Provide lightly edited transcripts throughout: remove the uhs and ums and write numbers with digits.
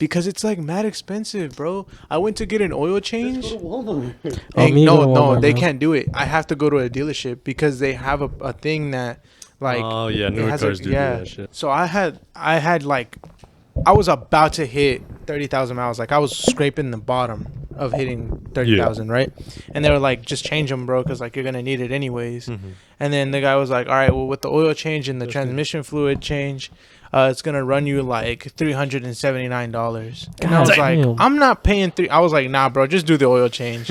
Because it's like mad expensive, bro. I went to get an oil change. Just go to Walmart. No, they can't do it. I have to go to a dealership because they have a thing that, like, oh yeah, newer cars do that shit. So I had like, I was about to hit 30,000 miles. Like I was scraping the bottom of hitting 30,000, right? And they were like, just change them, bro, because like you're gonna need it anyways. And then the guy was like, all right, well, with the oil change and the transmission fluid change, it's gonna run you like $379. And I was like, I'm not paying I was like, nah, bro, just do the oil change.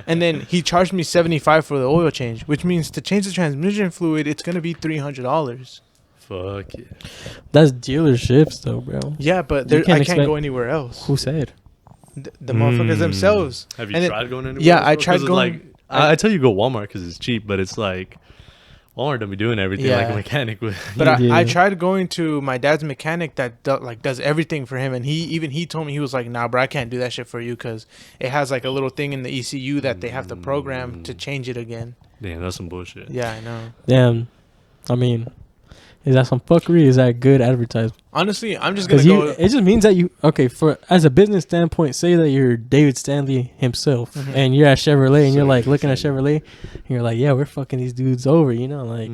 And then he charged me $75 for the oil change, which means to change the transmission fluid, it's gonna be $300. Fuck yeah. That's dealerships though, bro. Yeah, but I can't go anywhere else. Who said? The motherfuckers themselves. Have you tried going anywhere? Yeah, I tried going. Like, I tell you go Walmart because it's cheap, but it's like Walmart don't be doing everything like a mechanic would. But I tried going to my dad's mechanic that does everything for him, and he told me, he was like, nah, bro, I can't do that shit for you because it has like a little thing in the ECU that they have to program to change it again. Damn, that's some bullshit. Yeah, I know. Damn, I mean, is that some fuckery? Is that good advertisement? Honestly, I'm just gonna go. It just means that you for as a business standpoint, say that you're David Stanley himself, and you're at Chevrolet, and you're like looking at Chevrolet, and you're like, yeah, we're fucking these dudes over, you know, like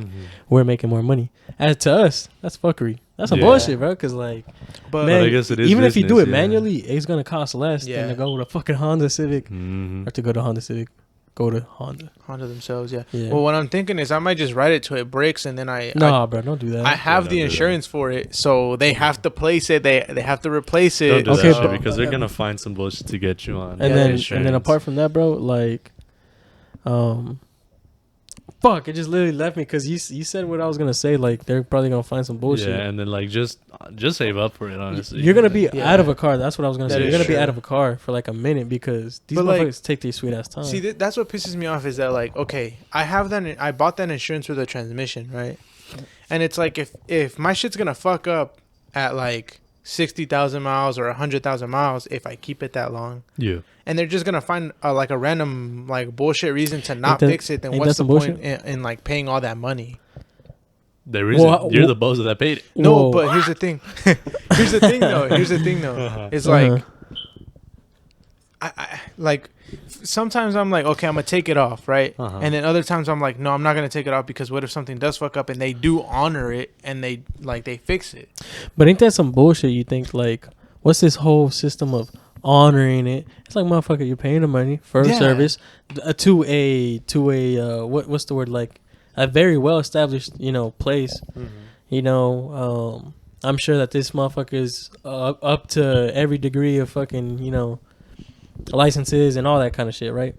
we're making more money. As to us, that's fuckery. That's some bullshit, bro. Because like, but man, I guess it is even business, if you do it manually, it's gonna cost less than to go with a fucking Honda Civic or to go to Honda Civic. Go to Honda themselves, yeah. Well, what I'm thinking is I might just ride it till it breaks, and then bro, don't do that. I have the insurance for it, so they have to place it. They have to replace it. Don't do that shit because they're gonna find some bullshit to get you on. And then apart from that, bro, like, fuck, it just literally left me because you said what I was gonna say. Like, they're probably gonna find some bullshit. Yeah, and then like just save up for it. Honestly, you're gonna be out of a car. That's what I was gonna say. You're gonna be out of a car for like a minute because these motherfuckers take their sweet ass time. See, that's what pisses me off is that like, okay, I bought that insurance with a transmission, right? And it's like if my shit's gonna fuck up at like 60,000 miles or 100,000 miles if I keep it that long. Yeah. And they're just gonna find like a random like bullshit reason to not fix it. Then what's the point in like paying all that money? There isn't. You're the boss that paid it. No, but here's the thing. Here's the thing though. It's like I like sometimes I'm like, okay, I'm gonna take it off, right? And then other times I'm like, no, I'm not gonna take it off because what if something does fuck up and they do honor it and they fix it? But ain't that some bullshit? You think like, what's this whole system of honoring it? It's like, motherfucker, you're paying the money for a service to a what's the word, like a very well established place. You know, I'm sure that this motherfucker is up to every degree of fucking licenses and all that kind of shit, right?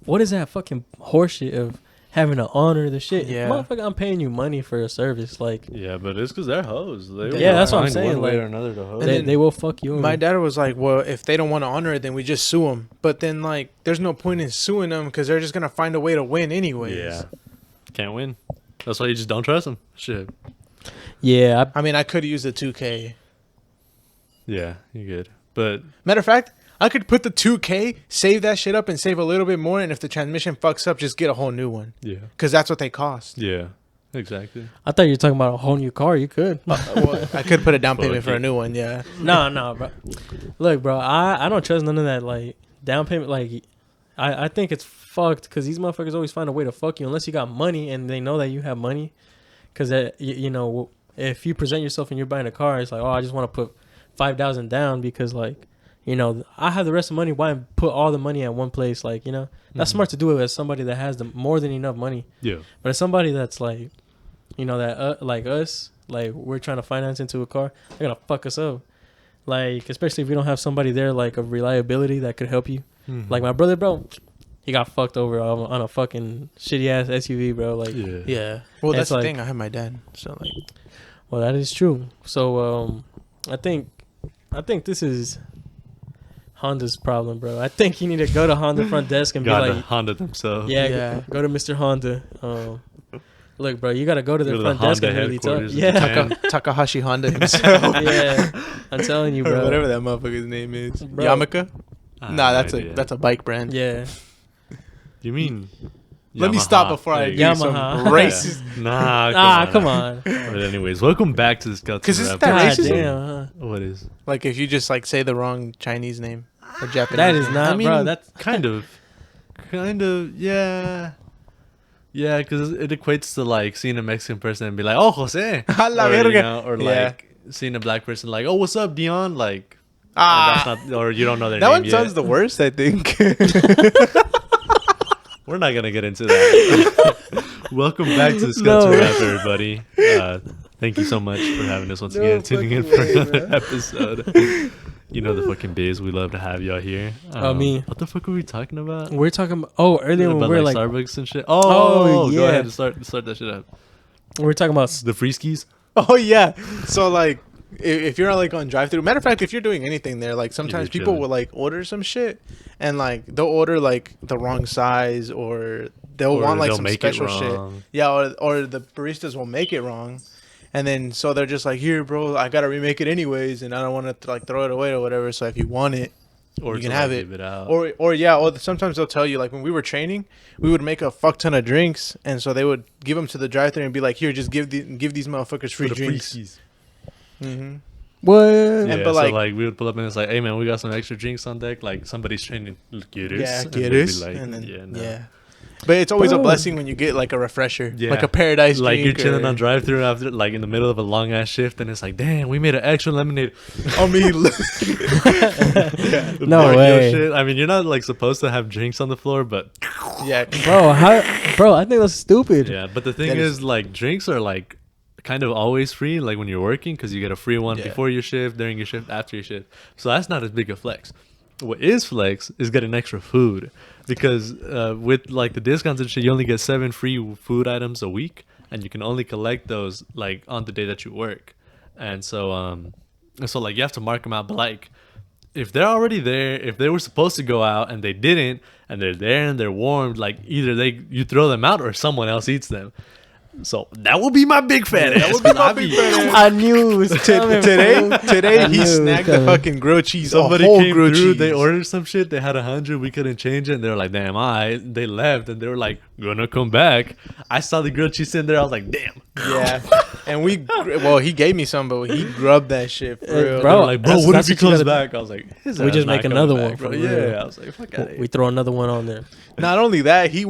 What is that fucking horseshit of having to honor the shit? Motherfucker, I'm paying you money for a service, like. Yeah, but it's because they're hoes. That's what I'm saying. One way like, or another to hoes. They will fuck you over. My dad was like, well, if they don't want to honor it, then we just sue them. But then like, there's no point in suing them because they're just gonna find a way to win anyways. Yeah, can't win. That's why you just don't trust them. Shit. Yeah, I mean, I could use the 2K. Yeah, you good. But matter of fact, I could put the 2K, save that shit up, and save a little bit more. And if the transmission fucks up, just get a whole new one. Yeah. Because that's what they cost. Yeah, exactly. I thought you were talking about a whole new car. You could. Well, I could put a down payment for a new one, yeah. No, bro. Look, bro, I don't trust none of that, like, down payment. Like, I think it's fucked because these motherfuckers always find a way to fuck you unless you got money and they know that you have money. Because, if you present yourself and you're buying a car, it's like, oh, I just want to put $5,000 down because, like, I have the rest of the money. Why put all the money at one place? Like, that's smart to do it as somebody that has more than enough money. Yeah. But as somebody that's like, that like us, like we're trying to finance into a car, they're gonna fuck us up. Like, especially if we don't have somebody there like of reliability that could help you. Like my brother, bro, he got fucked over on a fucking shitty ass SUV, bro. Like, yeah. Well, that's the thing. I have my dad, so like. Well, that is true. So, I think this is Honda's problem, bro. I think you need to go to Honda front desk and be like, Honda themselves. Yeah, go to Mr. Honda. Look, bro, you gotta go to the front desk and really talk. Yeah, Takahashi Honda himself. Yeah, I'm telling you, bro. Whatever that motherfucker's name is, bro. Yamaka. Nah, that's a bike brand. Yeah. You mean Let me stop Yamaha. before I There do you go. some Yamaha. racist. Nah, Come on. But anyways, welcome back to the Scouts. 'Cause and isn't Rap that Podcast. racist? Damn, huh? What is? Like if you just like say the wrong Chinese name or Japanese. That is name. not, I mean, bro. That's kind of, yeah. Yeah, because it equates to like seeing a Mexican person and be like, "Oh, Jose," A la or, you verga. know, or Yeah. like seeing a black person like, "Oh, what's up, Dion?" Like, Ah, that's not, or you don't know their that name one yet. sounds the worst. I think. We're not gonna get into that. Welcome back to the Scouts No. and Rap, everybody. Thank you so much for having us once No again, tuning in fucking for way, another bro. episode. You know the fucking biz. We love to have y'all here. Me. What the fuck were we talking about? we're talking about. Oh, earlier when About we were like like, Starbucks and shit. Oh, Go yeah. ahead and start that shit up. we were talking about. The free skis. Oh yeah. So like, if you're like on drive-through, matter of fact, if you're doing anything there, like sometimes you're people chilling. will like order some shit, and like they'll order like the wrong size, or they'll Or want like they'll some make it special shit. wrong. Yeah, or the baristas will make it wrong, and then so they're just like, here, bro, I gotta remake it anyways, and I don't want to like throw it away or whatever. So if you want it, Or you to, can like, have it. give it out. or yeah, or sometimes they'll tell you like when we were training, we would make a fuck ton of drinks, and so they would give them to the drive-thru and be like, here, just give these motherfuckers free For the drinks. skis. Mm-hmm. What? Yeah, but, so like- like we would pull up and it's like, hey man, we got some extra drinks on deck. Like somebody's training, get us. Yeah, And get they'd be us. like, And then, yeah, no. yeah. But it's always a Bro. blessing when you get like a refresher, Yeah. like a paradise Like drink. you're chilling or- on drive through after like in the middle of a long ass shift and it's like, damn, we made an extra lemonade. I mean, No Mark your way. shit. I mean, you're not like supposed to have drinks on the floor, but yeah, Bro, I think that's stupid. yeah. But the thing That is, is- like, drinks are like kind of always free, like when you're working, because you get a free one Yeah. before your shift, during your shift, after your shift. So that's not as big a flex. What is flex is getting extra food, because with like the discounts and shit, you only get 7 free food items a week, and you can only collect those like on the day that you work. And so like you have to mark them out. But like if they're already there, if they were supposed to go out and they didn't, and they're there and they're warmed, like either you throw them out or someone else eats them. So that would be my big fan. that would be my big fan ass. I knew it was coming, today, bro. I today knew he it was snagged the coming. fucking grilled cheese. Somebody a whole came grilled through, cheese. they ordered some shit, they had 100, we couldn't change it, and they were like, damn, they left, and they were like, gonna come back. I saw the grilled cheese in there, I was like, damn. Yeah, and he gave me some, but he grubbed that shit for real. They were Bro, like, bro, that's- what if that's he what you comes gotta- back? I was like, his We ass just not make coming another back, one bro. for Yeah, real. I was like, fuck out of We here. throw another one on there. Not only that, he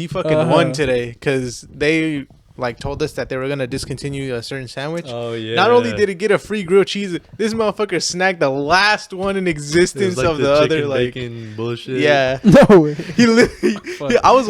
fucking Uh-huh. won today because they like told us that they were gonna discontinue a certain sandwich. Oh yeah. Not only did he get a free grilled cheese, this motherfucker snagged the last one in It was existence like of the other chicken like. bacon bullshit. Yeah, No way. he literally. Fuck. I was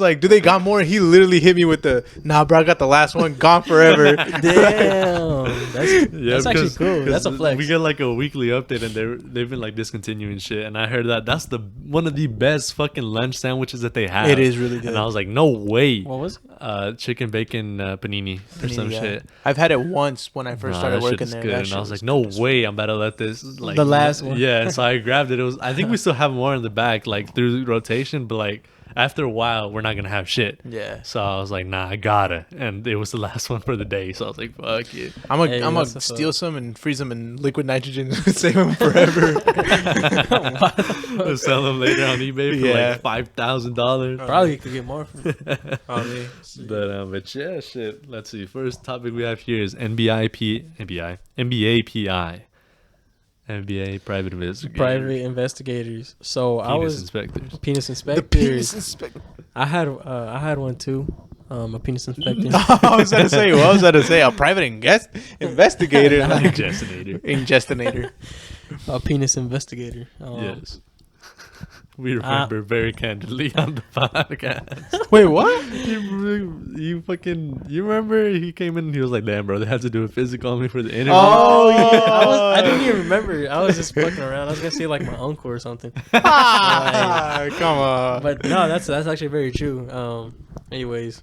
like, do they got more? He literally hit me with the, nah, bro, I got the last one, gone forever. Damn. That's actually because- cool. That's a because flex. We get like a weekly update, and they've been like discontinuing shit. And I heard that's one of the best fucking lunch sandwiches that they have. It is really good. And I was like, no way. What was it? Chicken bacon panini or some Yeah. shit. I've had it once when I first Nah, started that shit working is there. good. That And shit I was like, was no good as way, I'm about to let this like The last one. Yeah, and so I grabbed it. I think we still have more in the back, like through rotation, but like after a while, we're not gonna have shit. Yeah. So I was like, nah, I gotta. And it was the last one for the day, so I was like, fuck it. I'm gonna Hey, I'm that's gonna a steal some and freeze them in liquid nitrogen and save them forever. We'll sell them later on eBay for Yeah. like $5,000. Probably could get more from it. But yeah, shit. Let's see. First topic we have here is NBA PI. NBA private investigators. Private investigators. So I Penis was inspectors. penis The inspectors. penis inspector. I had one too. A penis inspector. I was gonna say, what was I to say? A private investigator, like Ingestinator. ingestinator. A penis investigator. Yes. We remember very candidly on the podcast. Wait, what? You remember he came in and he was like, damn, bro, they had to do a physical on me for the interview. Oh, I didn't even remember. I was just fucking around. I was gonna say like my uncle or something. Ah, come on. But no, that's actually very true. Anyways,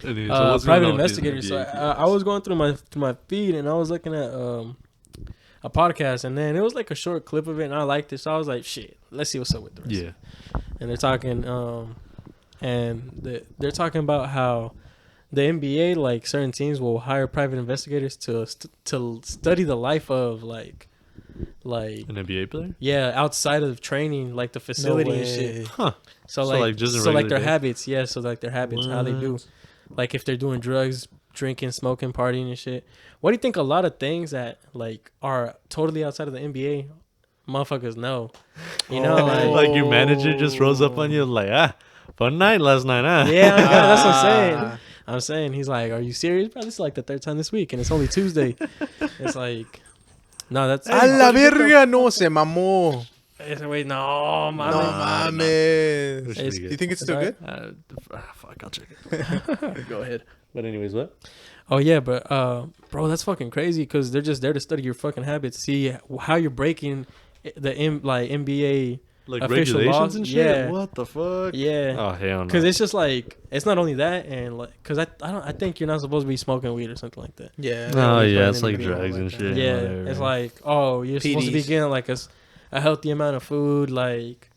Anyway, so what's private going on with these investigators. So NBA I was going through my feed and I was looking at a podcast, and then it was like a short clip of it, and I liked it, so I was like, shit, let's see what's up with the rest. Yeah. And they're talking, they're talking about how the NBA, like certain teams, will hire private investigators to study the life of like like An NBA player? yeah, outside of training, like the facility and shit. Huh. So So, like, like, just a so like regular their day? habits, yeah. So like their habits, how they do, What? like if they're doing drugs, drinking, smoking, partying and shit. What do you think? A lot of things that like are totally outside of the NBA, motherfuckers know. You know, like Like your manager just rolls up on you like, fun night last night, huh? yeah, that's what I'm saying. Ah. I'm saying he's like, "Are you serious, bro? This is like the third time this week, and it's only Tuesday." It's like, no, that's. A la verga, no se mamó. Wait, no, No Nah, mames. It's Do pretty you good. think it's still good? Fuck, I'll check it. Go ahead. But anyways, what? Oh yeah, but bro, that's fucking crazy because they're just there to study your fucking habits, see how you're breaking like NBA Like official regulations laws. and shit? Yeah, What the fuck? yeah. Oh, hell no. Because it's just like it's not only that, and like, because I think you're not supposed to be smoking weed or something like that. Yeah. Oh, Always yeah, playing it's like NBA drugs and that. shit. Yeah, whatever. it's like, oh, you're supposed to be PDs. getting like a healthy amount of food, like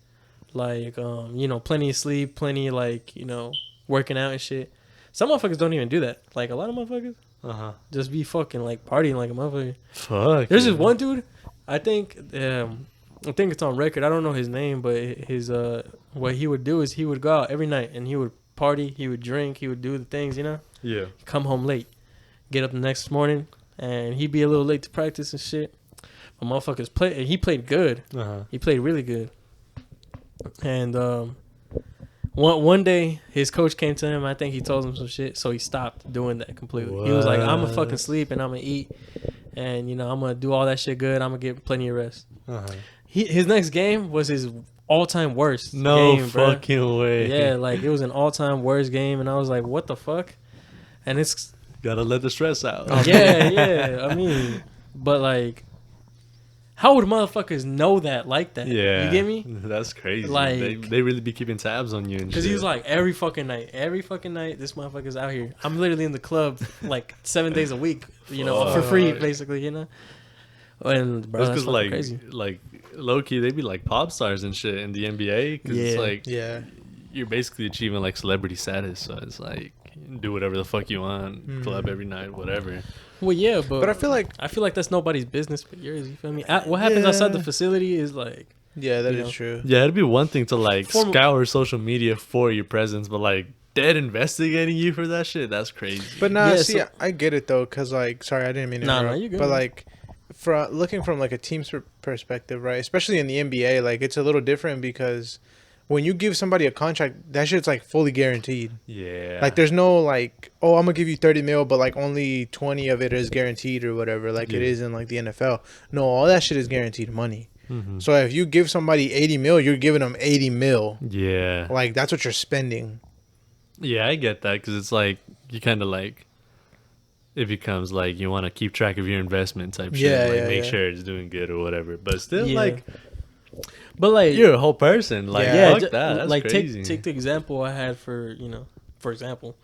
you know, plenty of sleep, plenty like, you know, working out and shit. Some motherfuckers don't even do that. Like a lot of motherfuckers just be fucking like partying like a motherfucker. Fuck. There's yeah. this one dude, I think it's on record. I don't know his name, but his what he would do is he would go out every night and he would party, he would drink, he would do the things, you know. Yeah. Come home late, get up the next morning, and he'd be a little late to practice and shit. But motherfuckers play. He played good. He played really good. And one day his coach came to him. I think he told him some shit, so he stopped doing that completely. He was like, "I'm gonna fucking sleep and I'm gonna eat, and you know I'm gonna do all that shit good. I'm gonna get plenty of rest." His next game was his all-time worst No game, bro. fucking way. Yeah, like it was an all-time worst game, and I was like, "What the fuck?" And it's Gotta let the stress out. yeah. I mean, but like, how would motherfuckers know that like that? Yeah. You get me? That's crazy. Like- they really be keeping tabs on you and Because shit. he's like, every fucking night, this motherfucker's out here. I'm literally in the club like 7 days a week, you know, for free, Fuck. basically, you know. And bro, that's That's because fucking crazy. like low key they be like pop stars and shit in the NBA because it's Yeah. like Yeah. you're basically achieving like celebrity status, so it's like do whatever the fuck you want, club every night, whatever. Well, yeah, but I feel like that's nobody's business but yours. You feel me? What happens outside the facility is like, yeah, that You is know. true. Yeah, it'd be one thing to like Form- scour social media for your presence, but like dead investigating you for that shit, that's crazy. But nah, Yeah, see, so- I get it though, cause like, sorry, I didn't mean to Nah, interrupt. you good, but man. like, looking from like a team's perspective, right? Especially in the NBA, like it's a little different because when you give somebody a contract, that shit's like fully guaranteed. Yeah, Like there's no like, oh, I'm gonna give you 30 mil, but like only 20 of it is guaranteed or whatever, like it Yeah. is in like the NFL. No, all that shit is guaranteed money. Mhm. So if you give somebody 80 mil, you're giving them 80 mil. yeah, Like that's what you're spending. yeah. I get that because it's like you kind of like it becomes like you want to keep track of your investment type shit, Yeah, like yeah, make yeah. sure it's doing good or whatever. But still, Yeah. like but like, you're a whole person. Like Yeah. fuck that. That's like crazy. take the example I had for example,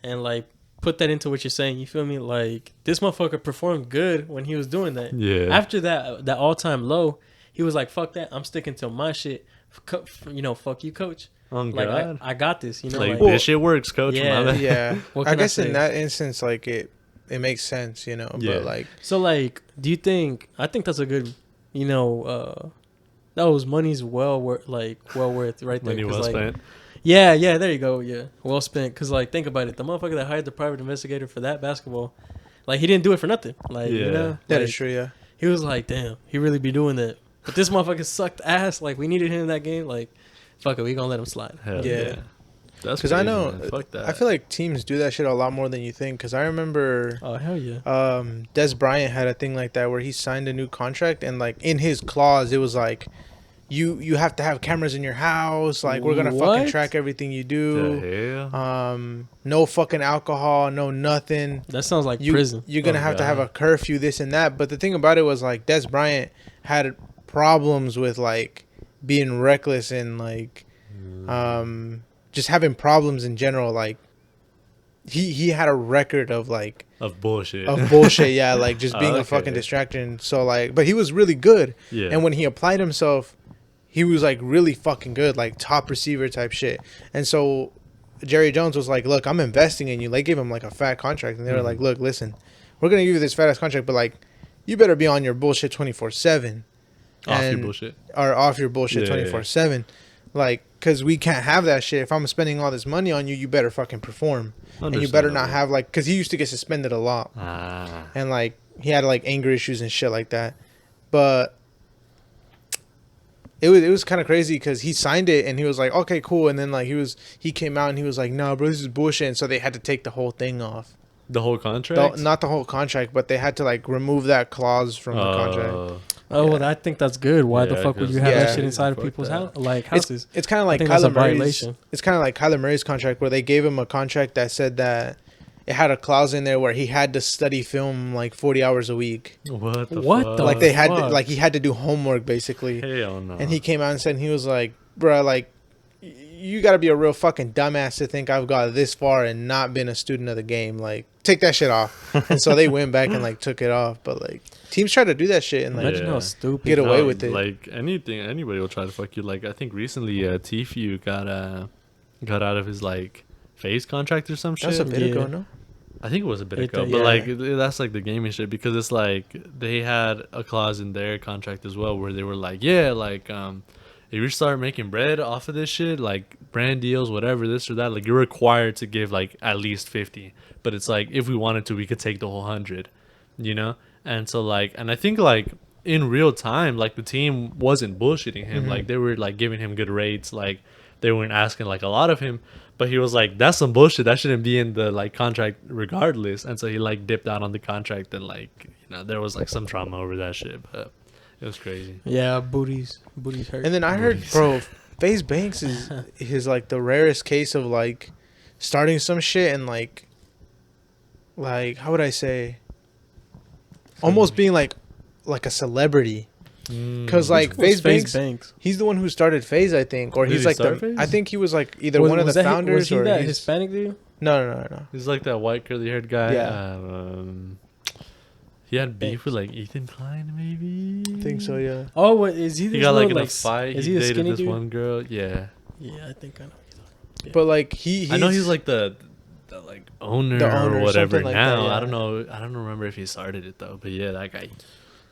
and like put that into what you're saying. You feel me? Like this motherfucker performed good when he was doing that. Yeah. After that all time low, he was like, "Fuck that! I'm sticking to my shit." Fuck you, coach. Oh Like god. I got this. You know, Like, like, this shit works, coach. Yeah. My bad. Yeah, What I can I guess say? in that instance, like it makes sense, you know. Yeah. But like, so like, do you think? I think that's a good, that was money's well worth right there. Money 'Cause, well like, spent. Yeah, there you go. Yeah, well spent. Cause like, think about it. The motherfucker that hired the private investigator for that basketball, like he didn't do it for nothing. Like Yeah. you know, that like, is true. Yeah. He was like, damn, he really be doing that. But this motherfucker sucked ass. Like we needed him in that game. Like, fuck it, we gonna let him slide. Hell Yeah. yeah. That's Because I crazy, know, man. Fuck that. I feel like teams do that shit a lot more than you think. Because I remember, Oh hell yeah. Des Bryant had a thing like that where he signed a new contract and like in his clause it was like, you have to have cameras in your house. Like we're gonna fucking What? track everything you the do. hell? No fucking alcohol, no nothing. That sounds like You, prison. You're gonna Oh, have to have God. a curfew, this and that. But the thing about it was like Des Bryant had problems with like being reckless and like just having problems in general. Like he had a record of like Of bullshit. of bullshit, yeah, like just being a Okay. fucking distraction. So like, but he was really good. Yeah. And when he applied himself, he was like really fucking good, like top receiver type shit. And so Jerry Jones was like, "Look, I'm investing in you." They gave him like a fat contract, and they were Mhm. like, "Look, listen, we're gonna give you this fat ass contract, but like, you better be on your bullshit 24/7. Off your And- bullshit. Or off your bullshit Yeah, yeah, 24/7. Like, because we can't have that shit. If I'm spending all this money on you, you better fucking perform. And you better not Understandable. have, like, because he used to get suspended a lot. Ah. And, like, he had, like, anger issues and shit like that. But it was kind of crazy because he signed it and he was like, okay, cool. And then, like, he came out and he was like, no, bro, this is bullshit. And so they had to take the whole thing off. The whole contract? Not the whole contract, but they had to, like, remove that clause from the contract. Oh, well, I think that's good. Why the Yeah, fuck would you 'cause- have Yeah. that shit inside of Fuck people's that. house, like houses? It's kind of I like think that's a Kyler Murray's. violation. It's kind of like Kyler Murray's contract where they gave him a contract that said that it had a clause in there where he had to study film like 40 hours a week. What the What fuck? the Like they had to, fuck? like he had to do homework basically. Hell no. And he came out and said, he was like, bruh, like you got to be a real fucking dumbass to think I've got this far and not been a student of the game. Like take that shit off. And so they went back and like took it off. But like teams try to do that shit and like Imagine how Yeah. stupid. Get away with it. Like anybody will try to fuck you. Like I think recently Tfue got out of his like phase contract or some shit. that's a bit Yeah. ago, no? I think it was a bit It ago, did, but yeah. like that's like the gaming shit because it's like they had a clause in their contract as well where they were like, yeah, like if you start making bread off of this shit, like brand deals, whatever, this or that, like you're required to give like at least 50. But it's like if we wanted to, we could take the whole 100, you know? And so like, and I think like in real time, like the team wasn't bullshitting him. Mhm. Like they were like giving him good rates. Like they weren't asking like a lot of him. But he was like, that's some bullshit. That shouldn't be in the like contract regardless. And so he like dipped out on the contract and like, you know, there was like some drama over that shit. But it was crazy. Yeah, booties hurt. And then I heard, bro, FaZe Banks is like the rarest case of like starting some shit and like how would I say, almost being like a celebrity. Because like Who's FaZe Banks, he's the one who started FaZe, I think, or Did he's he like start the. FaZe? I think he was like either one of the founders was he or that he's- Hispanic dude? No. He's like that white curly haired guy. Yeah. He had beef Banks. with like Ethan Klein, maybe. I think so, yeah. Oh, what is he? He this got like little, in a fight. Is He he a dated skinny this dude? one girl. Yeah. Yeah, I think I know. But like I know he's like the like owner, The owner or or whatever something like now. that, yeah. I don't know. I don't remember if he started it though. But yeah, that guy.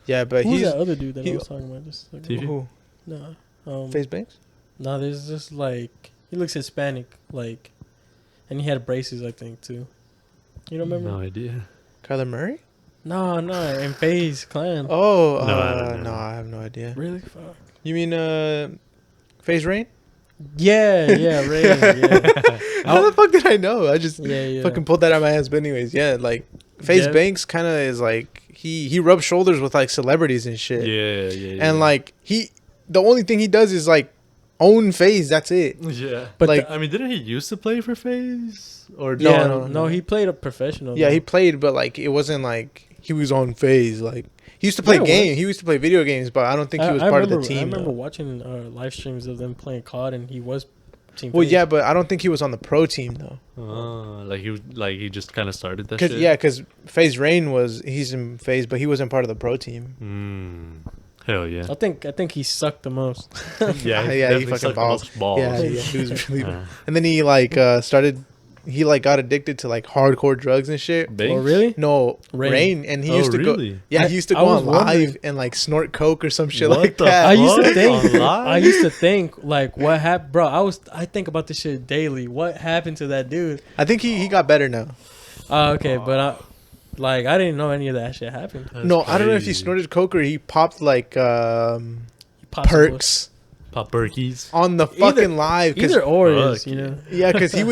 yeah, but Who's he's that other dude that he- I was talking about? Just like, TV? who no, FaZe Banks. no, there's just like he looks Hispanic, like, and he had braces, I think too. You don't remember? No idea. Kyler Murray. No, and FaZe Clan. Oh, No, I don't know. no, I have no idea. Really? Fuck. You mean FaZe Rain? Yeah, Ray. Yeah, How the fuck did I know? I just yeah. fucking pulled that out of my ass. But anyways, yeah, like FaZe Yeah. Banks kind of is like he rubs shoulders with like celebrities and shit. Yeah. And like the only thing he does is like own FaZe. That's it. Yeah. But like- I mean, didn't he used to play for FaZe? Or Yeah, no, no, he played a professional. Yeah, though. he played, but like it wasn't like he was on FaZe. Like he used to play Yeah, it games. was. He used to play video games, but I don't think he was I part of remember, the team. I remember though. watching live streams of them playing COD, and he was team. Well, FaZe. yeah, but I don't think he was on the pro team though. like he just kind of started that Cause shit. yeah, because FaZe Rain he's in FaZe, but he wasn't part of the pro team. Hell yeah. I think he sucked the most. Yeah, Yeah, he definitely fucking sucked the balls. most balls. Yeah, he was really. Uh, And then he like started. He like got addicted to like hardcore drugs and shit. Banks? Oh, really? No, Rain. Rain, and he Oh, used to go. really? Yeah, I- he used to I go was on wondering- live and like snort coke or some shit What like the that. I used to What? think. On live? I used to think like what happened, bro. I think about this shit daily. What happened to that dude? I think he got better now. Okay, but I didn't know any of that shit happened. That's No, I don't know if he crazy. snorted coke or he popped like He popped some perks Pop Berkeys. on the fucking live. bullshit. Either or is, Fuck you know. Yeah, because he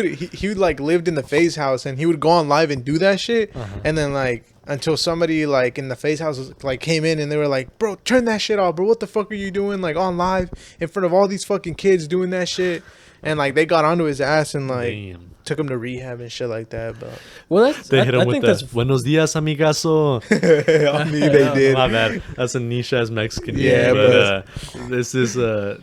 would like lived in the FaZe house and he would go on live and do that shit, and then like until somebody like in the FaZe house was, like came in and they were like, bro, turn that shit off, bro. What the fuck are you doing like on live in front of all these fucking kids doing that shit? And like they got onto his ass and like Damn. took him to rehab and shit like that. But Well, that's They hit him I with think the that's "Buenos dias, amigazo." on me they did. My bad. That's a niche ass Mexican. Yeah, name, but this is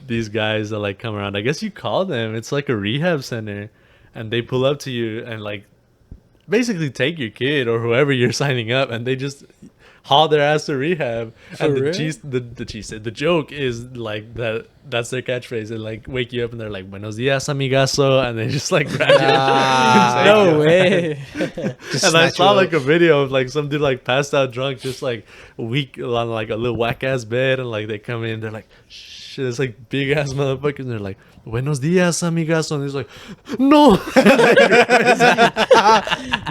these guys that like come around. I guess you call them. It's like a rehab center, and they pull up to you and like basically take your kid or whoever you're signing up, and they just haul their ass to rehab. For and real? the joke is like that That's their catchphrase. They like wake you up and they're like, "Buenos dias, amigazo," and they just like grab you. No way. And I saw like a video of like some dude like passed out drunk, just like weak on like a little whack ass bed, and like they come in, they're like, "Shit, it's like big ass motherfuckers." And they're like, "Buenos dias, amigazo," and he's like, "No."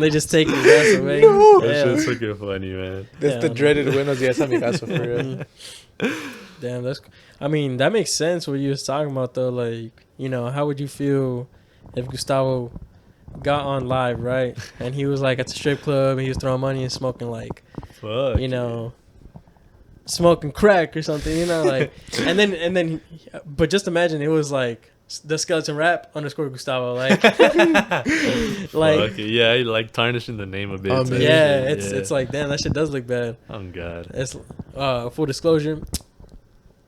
They just take his ass away. No. That Damn. shit's fucking funny, man. That's the Yeah. dreaded Buenos Dias Amigazo for real. Damn, that's. I mean, that makes sense. What you was talking about, though. Like, you know, how would you feel if Gustavo got on live, right? And he was like at the strip club, and he was throwing money and smoking like, Fuck. you know, smoking crack or something, you know, like, and then, but just imagine it was like the skeleton rap _ Gustavo, like, like, Fuck it. Yeah, he like tarnishing the name a bit. Oh, type man. yeah, shit. it's like, damn, that shit does look bad. Oh god. It's full disclosure,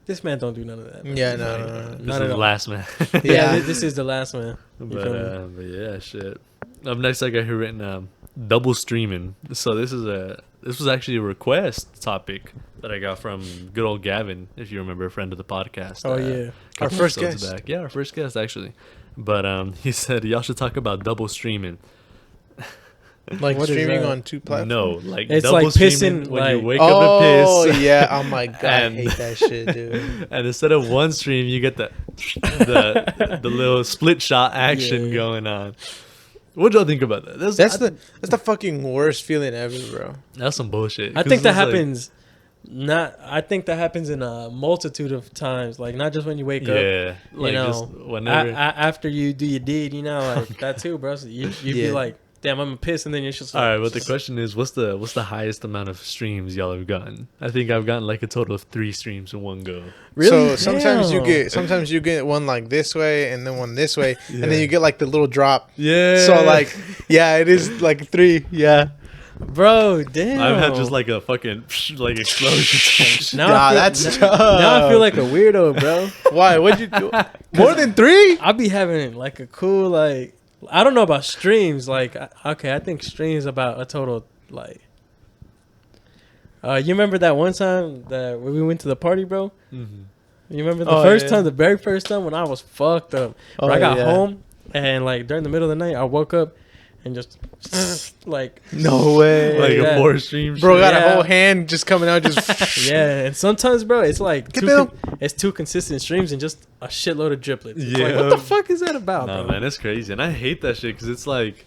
this man don't do none of that. Man. Yeah, no. This Not is at all. last man. Yeah, Yeah. this is the last man. You feel me? But yeah, shit. Up next, I got here written double streaming. So this was actually a request topic that I got from good old Gavin, if you remember, a friend of the podcast. Oh yeah, Our couple first episodes guest. back. Yeah, our first guest actually. But he said y'all should talk about double streaming. Like What is streaming that? on 2 platforms. No, like It's double like streaming pissing, when like- you wake Oh up to piss. yeah. Oh my god, And- I hate that shit, dude. And instead of one stream, you get the little split shot action Yeah. going on. What y'all think about that? That's the fucking worst feeling ever, bro. That's some bullshit. I 'Cause think that it's like- happens. I think that happens in a multitude of times. Like not just when you wake up. Yeah, You like know, just whenever. after you do your deed, you know, like that too, bro. So you'd be Yeah. like, damn, I'm pissed, and then you're just All like, right, but the question is, what's the highest amount of streams y'all have gotten? I think I've gotten like a total of 3 streams in one go. really? So sometimes Damn. you get one like this way and then one this way, and Yeah. then you get like the little drop. Yeah. So like, yeah, it is like 3. Yeah. bro, damn. I've had just like a fucking like explosion. now Nah, I feel, that's now, tough. now I feel like a weirdo, bro. Why? What'd you do? More than 3? I be having like a cool like. I don't know about streams. Like, okay, I think streams about a total like. You remember that one time that we went to the party, bro? Mhm. You remember the Oh, first yeah. time, the very first time when I was fucked up. Oh, Bro, I got yeah. home and like during the middle of the night, I woke up and just like No way. Like Yeah. a 4 stream. Bro shit. got a Yeah. whole hand just coming out, just yeah. And sometimes, bro, it's like Get them. it's 2 consistent streams and just a shitload of driplets. It's like, Yeah. what the fuck is that about, Nah, bro? man, it's crazy, and I hate that shit because it's like,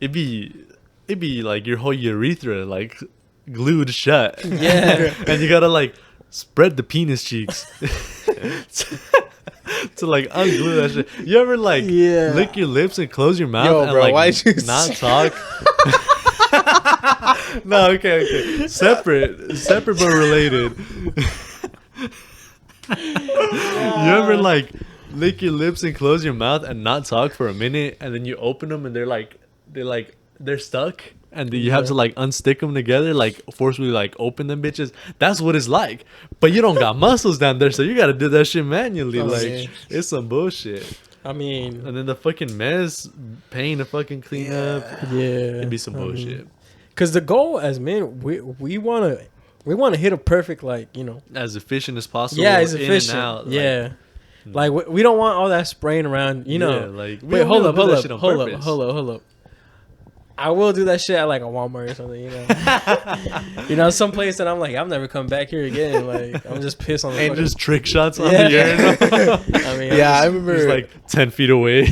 it'd be like your whole urethra like glued shut. Yeah. And you gotta like spread the penis cheeks to like unglue that shit. You ever like Yeah. lick your lips and close your mouth Yo, and bro, like why'd you not say- talk? No, okay. Separate but related. You ever like lick your lips and close your mouth and not talk for a minute, and then you open them and they're stuck, and then you have to like unstick them together, like forcefully like open them bitches. That's what it's like. But you don't got muscles down there, so you gotta do that shit manually. Oh, like yeah. it's some bullshit. I mean, And then the fucking mess, paying to fucking clean up. yeah. It'd be some I mean, bullshit. Cause the goal as men, we wanna hit a perfect like, you know, As efficient as possible. yeah, it's in and efficient. out, like, Yeah, like we don't want all that spraying around. You know, yeah, like we wait, don't- we hold don't up, do hold that up, shit on hold up, purpose. hold up. I will do that shit at like a Walmart or something. You know, you know, some place that I'm like, I'm never coming back here again. Like I'm just pissed on the And fucking- just trick shots on Yeah. the air. I mean, yeah, I I'm remember. Just like 10 feet away.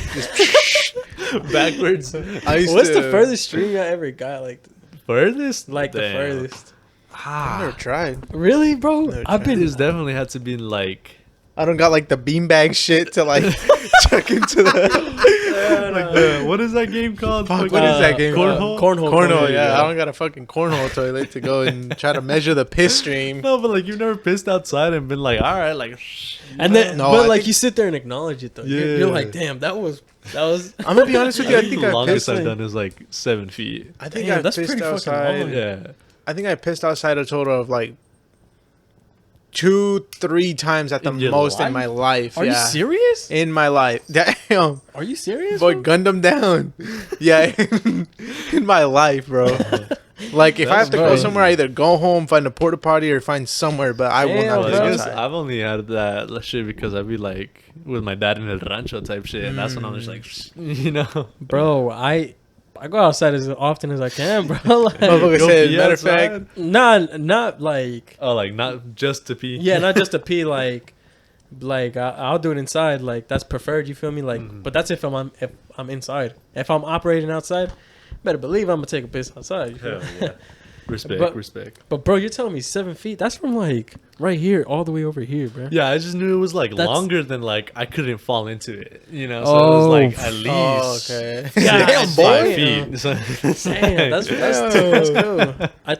Backwards. I used what's to, the furthest stream I ever got? Furthest? Like the Damn. furthest. I never tried. Really, bro? No, I've been. There's definitely had to be like I don't got like the beanbag shit to like check into the. what is that game called? Fuck, Fucking- what is that game? Cornhole? Cornhole, yeah. yeah. I don't got a fucking cornhole toilet to go and try to measure the piss stream. No, but like you've never pissed outside and been like, all right, like. And then, No, but I like think- you sit there and acknowledge it though. You're Yeah. like, damn, that was. I'm gonna be honest with you. I think the I longest pissed. I've done is like 7 feet. I think Damn, I that's pissed pretty fucking outside. long. Yeah. I think I pissed outside a total of like 2-3 times at the In your most life? in my life. Are yeah. you serious? In my life. Damn. Are you serious? Boy, bro? gunned them down. Yeah. In my life, bro. Like if I have to go crazy. somewhere, I either go home, find a porta potty, or find somewhere. But I will Damn, not Well, be bro. I guess outside. I've only had that shit because I'd be like with my dad in el rancho type shit, and that's when I'm just like, you know, Bro, I go outside as often as I can, bro. Like, Motherfucker Go said, pee matter of outside? fact, not like Oh, like not just to pee. yeah, not just to pee. Like I'll do it inside. Like that's preferred. You feel me? Like, Mhm. but that's if I'm inside. If I'm operating outside, better believe I'm gonna take a piss outside. You feel Hell me? yeah. Respect, But- respect. But bro, you're telling me 7 feet? That's from like right here all the way over here, bro. Yeah, I just knew it was like That's- longer than like I couldn't fall into it, you know. So it was like at least oh, okay. Yeah, Damn, it's boy. 5 Damn. feet. So it's Damn, like- that's cool. I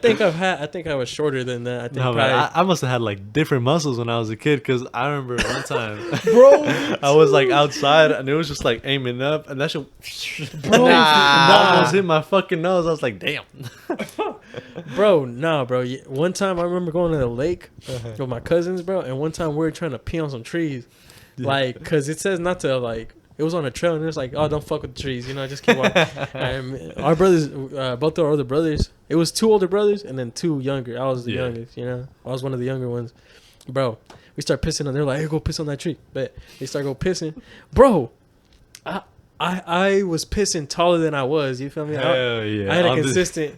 think I was shorter than that. I think No, probably, man, I must have had like different muscles when I was a kid because I remember one time bro. I was like outside and it was just like aiming up and that shit Bro, almost hit my fucking nose. I was like, damn. Bro, nah, bro. One time I remember going to the lake with my cousins, bro, and one time we were trying to pee on some trees, like, cause it says not to like. It was on a trail, and it was like, oh, don't fuck with the trees, you know, just keep walking. And our brothers, both our older brothers, it was 2 older brothers and then 2 younger. I was the Yeah. youngest, you know. I was one of the younger ones, bro. We start pissing on. They're like, hey, go piss on that tree. But they start go pissing, bro. I was pissing taller than I was. You feel me? Hell yeah. I had a On the- consistent.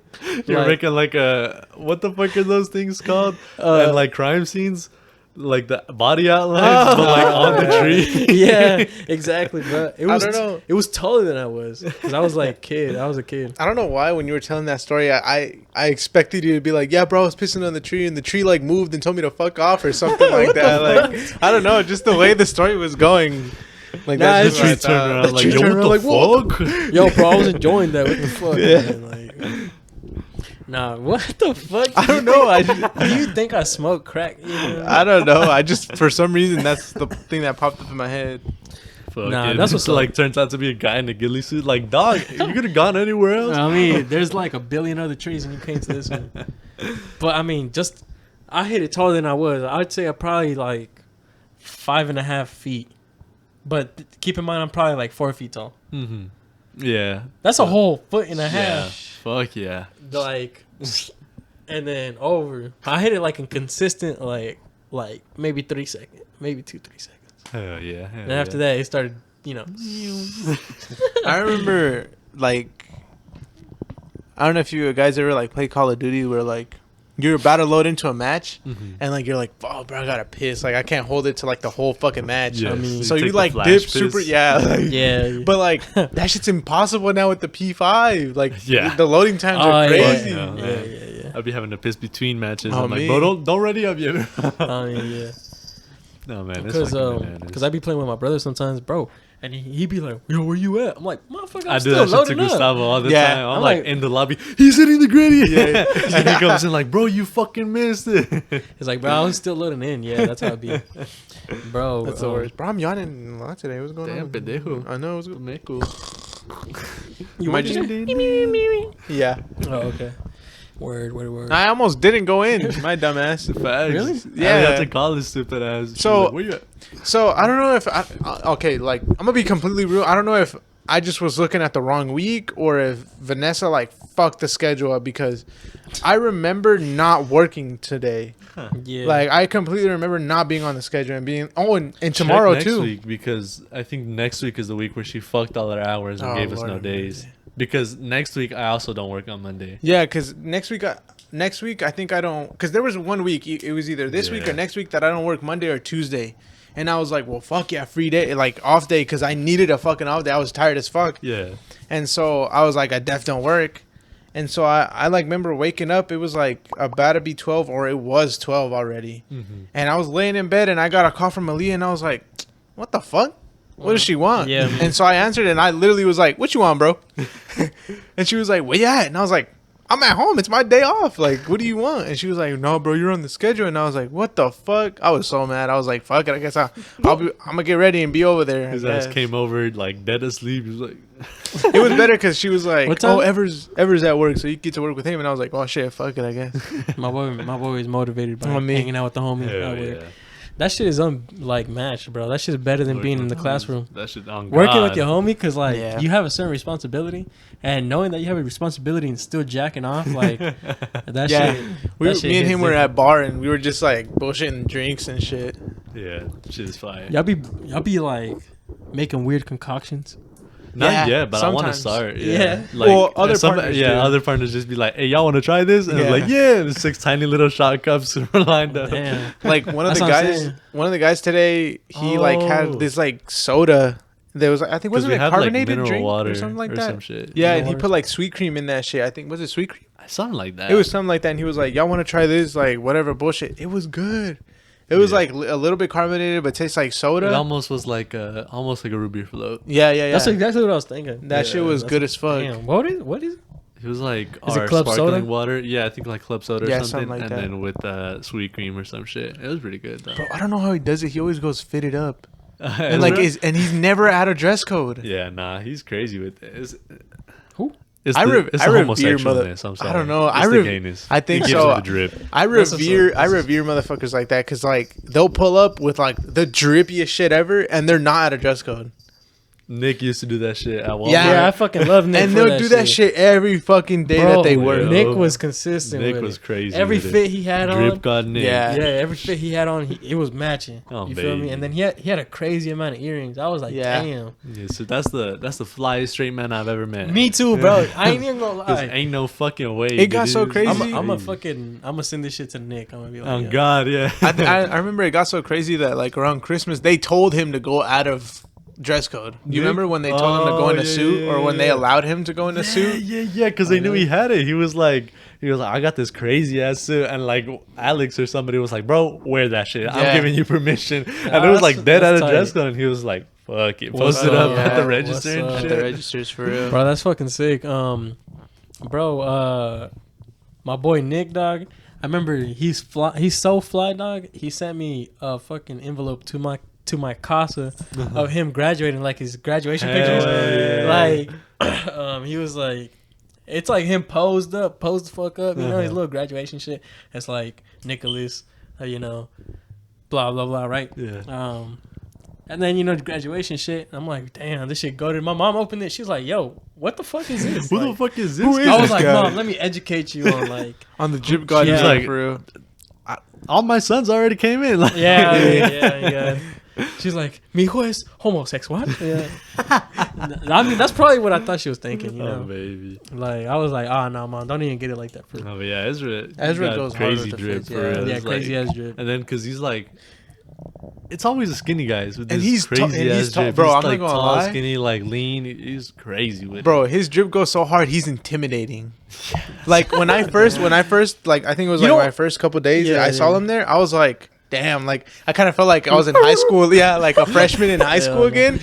You're like- making like a what the fuck are those things called? And like crime scenes, like the body outlines, but like on the tree. Yeah, exactly, bro. It I was don't know. it was taller than I was because I was like kid. I was a kid. I don't know why when you were telling that story, I expected you to be like, yeah, bro, I was pissing on the tree and the tree like moved and told me to fuck off or something like that. Like I don't know, just the way the story was going. Like Nah, that's it's just Tree what I turned thought. around like, Tree yo, turned around what the like, fuck? Yo, bro, I was enjoying that. What the fuck? Yeah. Man? Like, nah, what the fuck? I don't know. Do you think I smoke crack? You know? I don't know. I just for some reason that's the thing that popped up in my head. Fuck Nah, it. that's what's So, up. like turns out to be a guy in a ghillie suit. Like, dog, you could have gone anywhere else. I mean, there's like a billion other trees and you came to this one. But I mean, just I hit it taller than I was. I'd say I probably like 5.5 feet. But keep in mind, I'm probably like 4 feet tall. Mm-hmm. Yeah. That's a whole foot and a Yeah. half. Fuck yeah. Like, and then over. I hit it like in consistent, like maybe 3 seconds, maybe 2-3 seconds. Hell yeah. And after that, it started, you know. I remember like I don't know if you guys ever like play Call of Duty where like you're about to load into a match Mm-hmm. and like you're like, oh bro, I gotta piss. Like I can't hold it to like the whole fucking match. Yeah, I mean- So you take the like flash dip piss. super like, Yeah. But like that shit's impossible now with the P5. Like Yeah. the loading times Oh, are yeah, crazy. Yeah. yeah. I'd be having to piss between matches. Oh, I'm like, me. bro, don't ready up yet. I mean, yeah. No man, Because I be playing with my brother sometimes, bro. And he be like, yo, where you at? I'm like, motherfucker, I'm I do still that shit to loading up. Gustavo all the Yeah. time. I'm I'm like, like- in the lobby, he's hitting the gritty. Yeah. And he comes in like, bro, you fucking missed it. He's like, bro, I was still loading in. Yeah, that's how it be. Bro. That's the worst. Bro, I'm yawning a lot today. What's going Damn, on? pendejo. I know. What's good? Meco. You might just. Yeah. Oh, okay. Word. I almost didn't go in. My dumbass. Facts. Really? Yeah. I Yeah. have to call this stupid ass. She's So- like, where you at? So I don't know if okay, like I'm gonna be completely real. I don't know if I just was looking at the wrong week or if Vanessa like fucked the schedule up because I remember not working today. Yeah. Like I completely remember not being on the schedule and being and tomorrow Check next too. week because I think next week is the week where she fucked all her hours and Oh, gave us Lord no have days. mercy. Because next week I also don't work on Monday. Yeah, because next week I think I don't because there was one week it was either this week or Yeah. next week that I don't work Monday or Tuesday. And I was like, well, fuck yeah, free day, like off day, because I needed a fucking off day. I was tired as fuck. Yeah. And so I was like, I def don't work. And so I like remember waking up. It was like about to be 12 or it was 12 already. Mm-hmm. And I was laying in bed and I got a call from Aaliyah and I was like, what the fuck? What does she want? Yeah. And so I answered and I literally was like, what you want, bro? And she was like, where you at? And I was like, I'm at home. It's my day off. Like, what do you want? And she was like, no, bro, you're on the schedule. And I was like, what the fuck? I was so mad. I was like, fuck it. I guess I'm gonna get ready and be over there. I His ass guess. came over like dead asleep. He was like, It was better because she was like, What time? oh, Ever's at work, so you get to work with him. And I was like, oh shit, fuck it, I guess. my boy was motivated by On me. hanging out with the homies. hell out there. yeah. that shit is like matched, bro. That shit is better than being in the classroom. That shit on Working God. with your homie, cause like Yeah. you have a certain responsibility, and knowing that you have a responsibility and still jacking off, like that Yeah. shit. Me that shit and hits him were different. at bar and we were just like bullshitting drinks and shit. Yeah, shit is fire. Y'all be like making weird concoctions. Not Yeah, yet, but I want to sometimes. start. Yeah. Yeah. Like, Well, other partners do. other partners just be like, "Hey, y'all want to try this?" And I'm Yeah. like, "Yeah." There's 6 tiny little shot cups lined up. Damn. Like one of That's the what I'm guys, saying. one of the guys today, he like Oh. had this like soda. There was, I think, Because wasn't we it have like carbonated mineral drink water or something like or that? some shit. Yeah, Mineral and he water. put like sweet cream in that shit. I think was it sweet cream? Something like that. It was something like that. And he was like, "Y'all want to try this? Like whatever bullshit." It was good. It was Yeah. like a little bit carbonated, but tastes like It soda. almost was like almost like a root beer float. Yeah, yeah, yeah. That's exactly what I was thinking. That shit was that's good as fuck. Damn. What is it? It was like Is it our club sparkling soda? water. Yeah, I think like club soda or Yeah, something, something like and that. then with sweet cream or some shit. It was pretty good though. Bro, I don't know how he does it. He always goes fitted up, And and like and he's never out of dress code. yeah, nah, he's crazy with it. Who? It's I the, rev- it's I the revere mother- homosexualness. I'm I sorry. don't know. It's I the rev- gayness. I think It gives so. me the drip. I That's what's revere up. I revere motherfuckers like that because like they'll pull up with like the drippiest shit ever and they're not out of dress code. Nick used to do that shit at Walmart. Yeah, I fucking love Nick. And for they'll do that shit every fucking day Bro, that they yeah. work. Nick was consistent. Nick with was it. crazy. Every with it. fit he had Drip on. God Nick. Yeah. Yeah, every fit he had on, it was matching. Oh, you feel me? baby. And then he had a crazy amount of earrings. I was like, Yeah. damn. Yeah, so that's the flyest straight man I've ever met. Me too, bro. I ain't even gonna 'Cause lie. ain't no fucking way. It got dude. so It's crazy. I'm gonna send this shit to Nick. I'm gonna be like, Oh yo. God, yeah. I remember it got so crazy that like around Christmas they told him to go out of dress code. You Nick? remember when they told him to go in a Oh, yeah, suit yeah, or when they yeah. allowed him to go in a suit? Yeah, because they knew he had it. He was like, I got this crazy ass suit, and like Alex or somebody was like, bro, wear that shit. I'm Yeah. giving you permission. And Nah, it was that's- like dead out that's of dress tight. code, and he was like, fuck it, What's post it up? up at Yeah, the register what's and up? At shit. the registers for real. Bro, that's fucking sick. Bro, my boy Nick, dog. I remember he's so fly, dog. He sent me a fucking envelope to my casa of him graduating, like his graduation Hell pictures. yeah. Like, he was like, it's like him posed the fuck up, you know, his Uh-huh. little graduation shit. It's like Nicholas, you know, blah blah blah, right? Yeah. And then, you know, the graduation shit. I'm like, damn, this shit goated. My mom opened it. She's like, yo, what the fuck is this? Who Like, the fuck is this? who is I guy? was this like, guy? Mom, let me educate you on like, On the drip god, Yeah. he's He's like like- for real. All my sons already came in. Like, yeah. She's like, mi hijo es homosexual. Yeah. I mean, that's probably what I thought she was thinking, you Oh know. baby. Like, I was like, no, Mom, don't even get it like that. For Oh but yeah, Ezra Ezra got goes hard crazy with the drip fits, for yeah. real. yeah, It's crazy like- ass drip. And then because he's like, it's always the skinny guys with And this he's crazy tall- and he's ass tall- drip. bro, He's I'm not like gonna tall, lie. skinny, like lean. He's crazy with it. Bro, his drip goes so hard, he's intimidating. Like when I first like I think it was You like know- my first couple days Yeah, I saw yeah. him there, I was like, damn, like I kind of felt like I was in high school, yeah, like a freshman in high school again.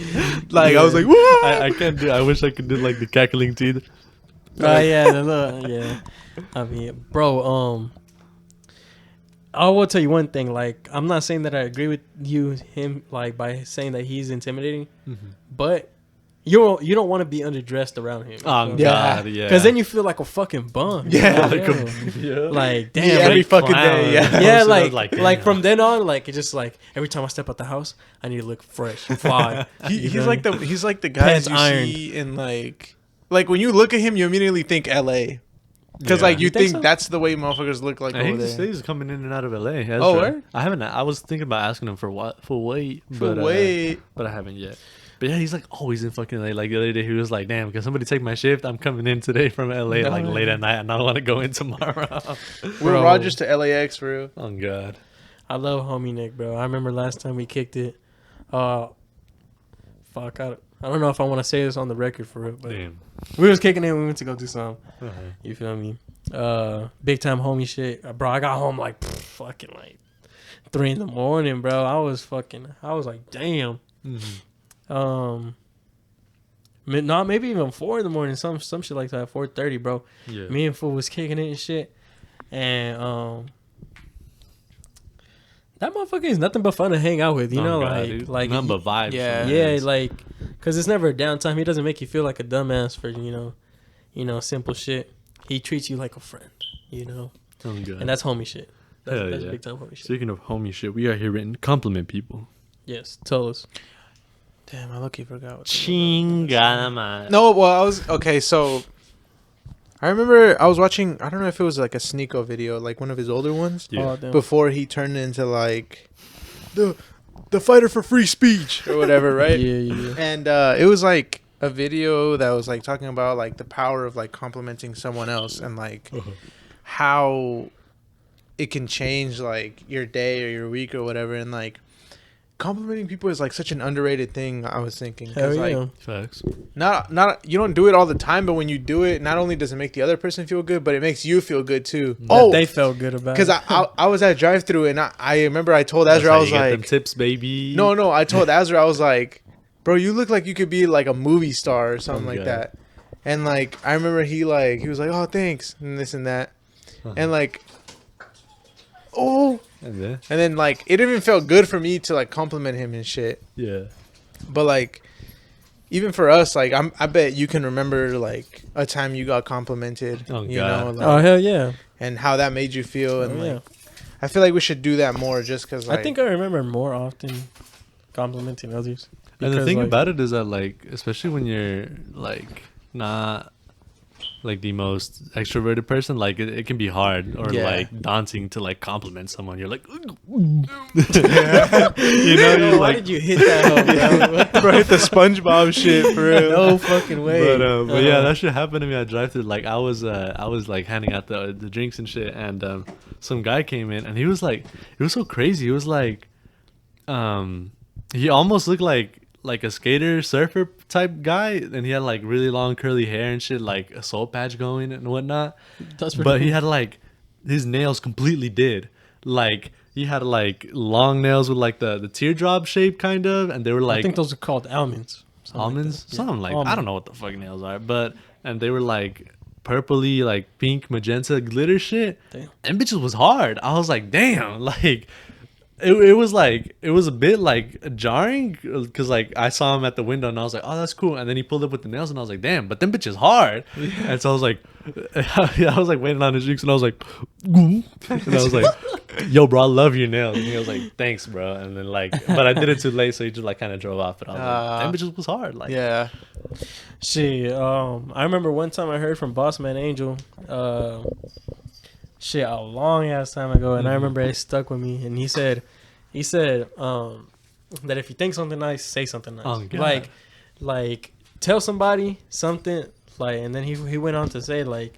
Like I was like, woo! I can't do. I wish I could do like the cackling teeth. Yeah, yeah. I mean, bro, I will tell you one thing. Like, I'm not saying that I agree with him, like by saying that he's intimidating, but you don't want to be underdressed around him. Oh Yeah. God, yeah. Because then you feel like a fucking bum. Yeah, Like, like yo. yeah. Like, damn. Yeah, every like, fucking day, yeah. yeah, Posted up like damn. from then on, like it's just like every time I step out the house, I need to look fresh, fly. You He's know? like the guys Pants you ironed. see in like when you look at him, you immediately think L.A. Because Yeah. like you You think think so? that's the way motherfuckers look like And over he's, there. he's coming in and out of LA. Ezra. Oh, word? I haven't. I was thinking about asking him for what full weight, but Wait, but I haven't yet. But yeah, he's like always in fucking LA. Like the other day, he was like, "Damn, can somebody take my shift? I'm coming in today from LA, like late at night, and I want to go in tomorrow." Will Bro. Rogers to LAX for real. Oh God. I love homie Nick, bro. I remember last time we kicked it. Fuck, I don't know if I want to say this on the record for real, but Damn. we was kicking it. We went to go do some. Uh-huh. You feel me? Big time homie shit, bro. I got home like fucking like 3 a.m, bro. I was like, damn. Mhm. Not maybe even 4 a.m. Some shit like that. 4:30, bro. Yeah. Me and Fool was kicking it and shit, and that motherfucker is nothing but fun to hang out with. You Oh, know, God, dude. Nothing but vibes. Yeah. yeah, like, cause it's never a downtime. He doesn't make you feel like a dumbass for simple shit. He treats you like a friend, you know, Oh God. and that's homie shit. Hell That's yeah. big time homie shit. Speaking of homie shit, we are here written compliment people. Yes, tell us. Damn, I lucky forgot. What Chingada. no, well, I was okay. So I remember I was watching. I don't know if it was like a Sneeko video, like one of his older ones, Yeah. Oh, damn. before he turned into like the fighter for free speech or whatever, right? Yeah. And it was like a video that was like talking about like the power of like complimenting someone else and like how it can change like your day or your week or whatever. And like complimenting people is like such an underrated thing. I was thinking, Hell because yeah. like Facts. not you don't do it all the time, but when you do it, not only does it make the other person feel good, but it makes you feel good too. That they felt good about because it. I was at drive-through and I remember I told That's Azra, how I you was get them like, tips, baby. no, I told Azra, I was like, bro, you look like you could be like a movie star or something like God. that. And like I remember he was like, oh, thanks, and this and that. And like, oh, And then like it even felt good for me to like compliment him and shit. yeah. But like even for us, like I bet you can remember like a time you got complimented, Oh, you God. know, like, Oh hell yeah. and how that made you feel. And Oh, like yeah. I feel like we should do that more, just because like, I think I remember more often complimenting others. And the Because, thing like, about it is that, like, especially when you're like not like the most extroverted person, like it can be hard or Yeah. like daunting to like compliment someone. You're like, you know, you're why like, did you hit that home, bro? bro, hit the SpongeBob shit for real. No fucking way. but yeah, that shit happened to me at drive-thru. Like I was like handing out the drinks and shit, and some guy came in, and he was like, it was so crazy. He was like, he almost looked like a skater surfer type guy, and he had like really long curly hair and shit, like a soul patch going and whatnot. That's pretty But he cool. had like his nails completely did. Like he had like long nails with like the teardrop shape kind of, and they were I like think those are called almonds. Something like almonds, that. Yeah. something like I Almond. don't know what the fuck nails are, but and they were like purpley, like pink magenta glitter shit. Damn. And bitches was hard. I was like, damn, like it was like it was a bit like jarring because like I saw him at the window and I was like, oh, that's cool. And then he pulled up with the nails and I was like, damn, but them bitches hard. And so I was like, I was like waiting on his cheeks and I was like, and I was like, yo, bro, I love your nails. And he was like, thanks, bro. And then like, but I did it too late, so he just like kind of drove off. But I was like, them bitches was hard. Like, Yeah. Shit, I remember one time I heard from Boss Man Angel, shit, a long ass time ago, and I remember it stuck with me. And he said, that if you think something nice, say something nice. Oh, God. Like tell somebody something, like, and then he went on to say like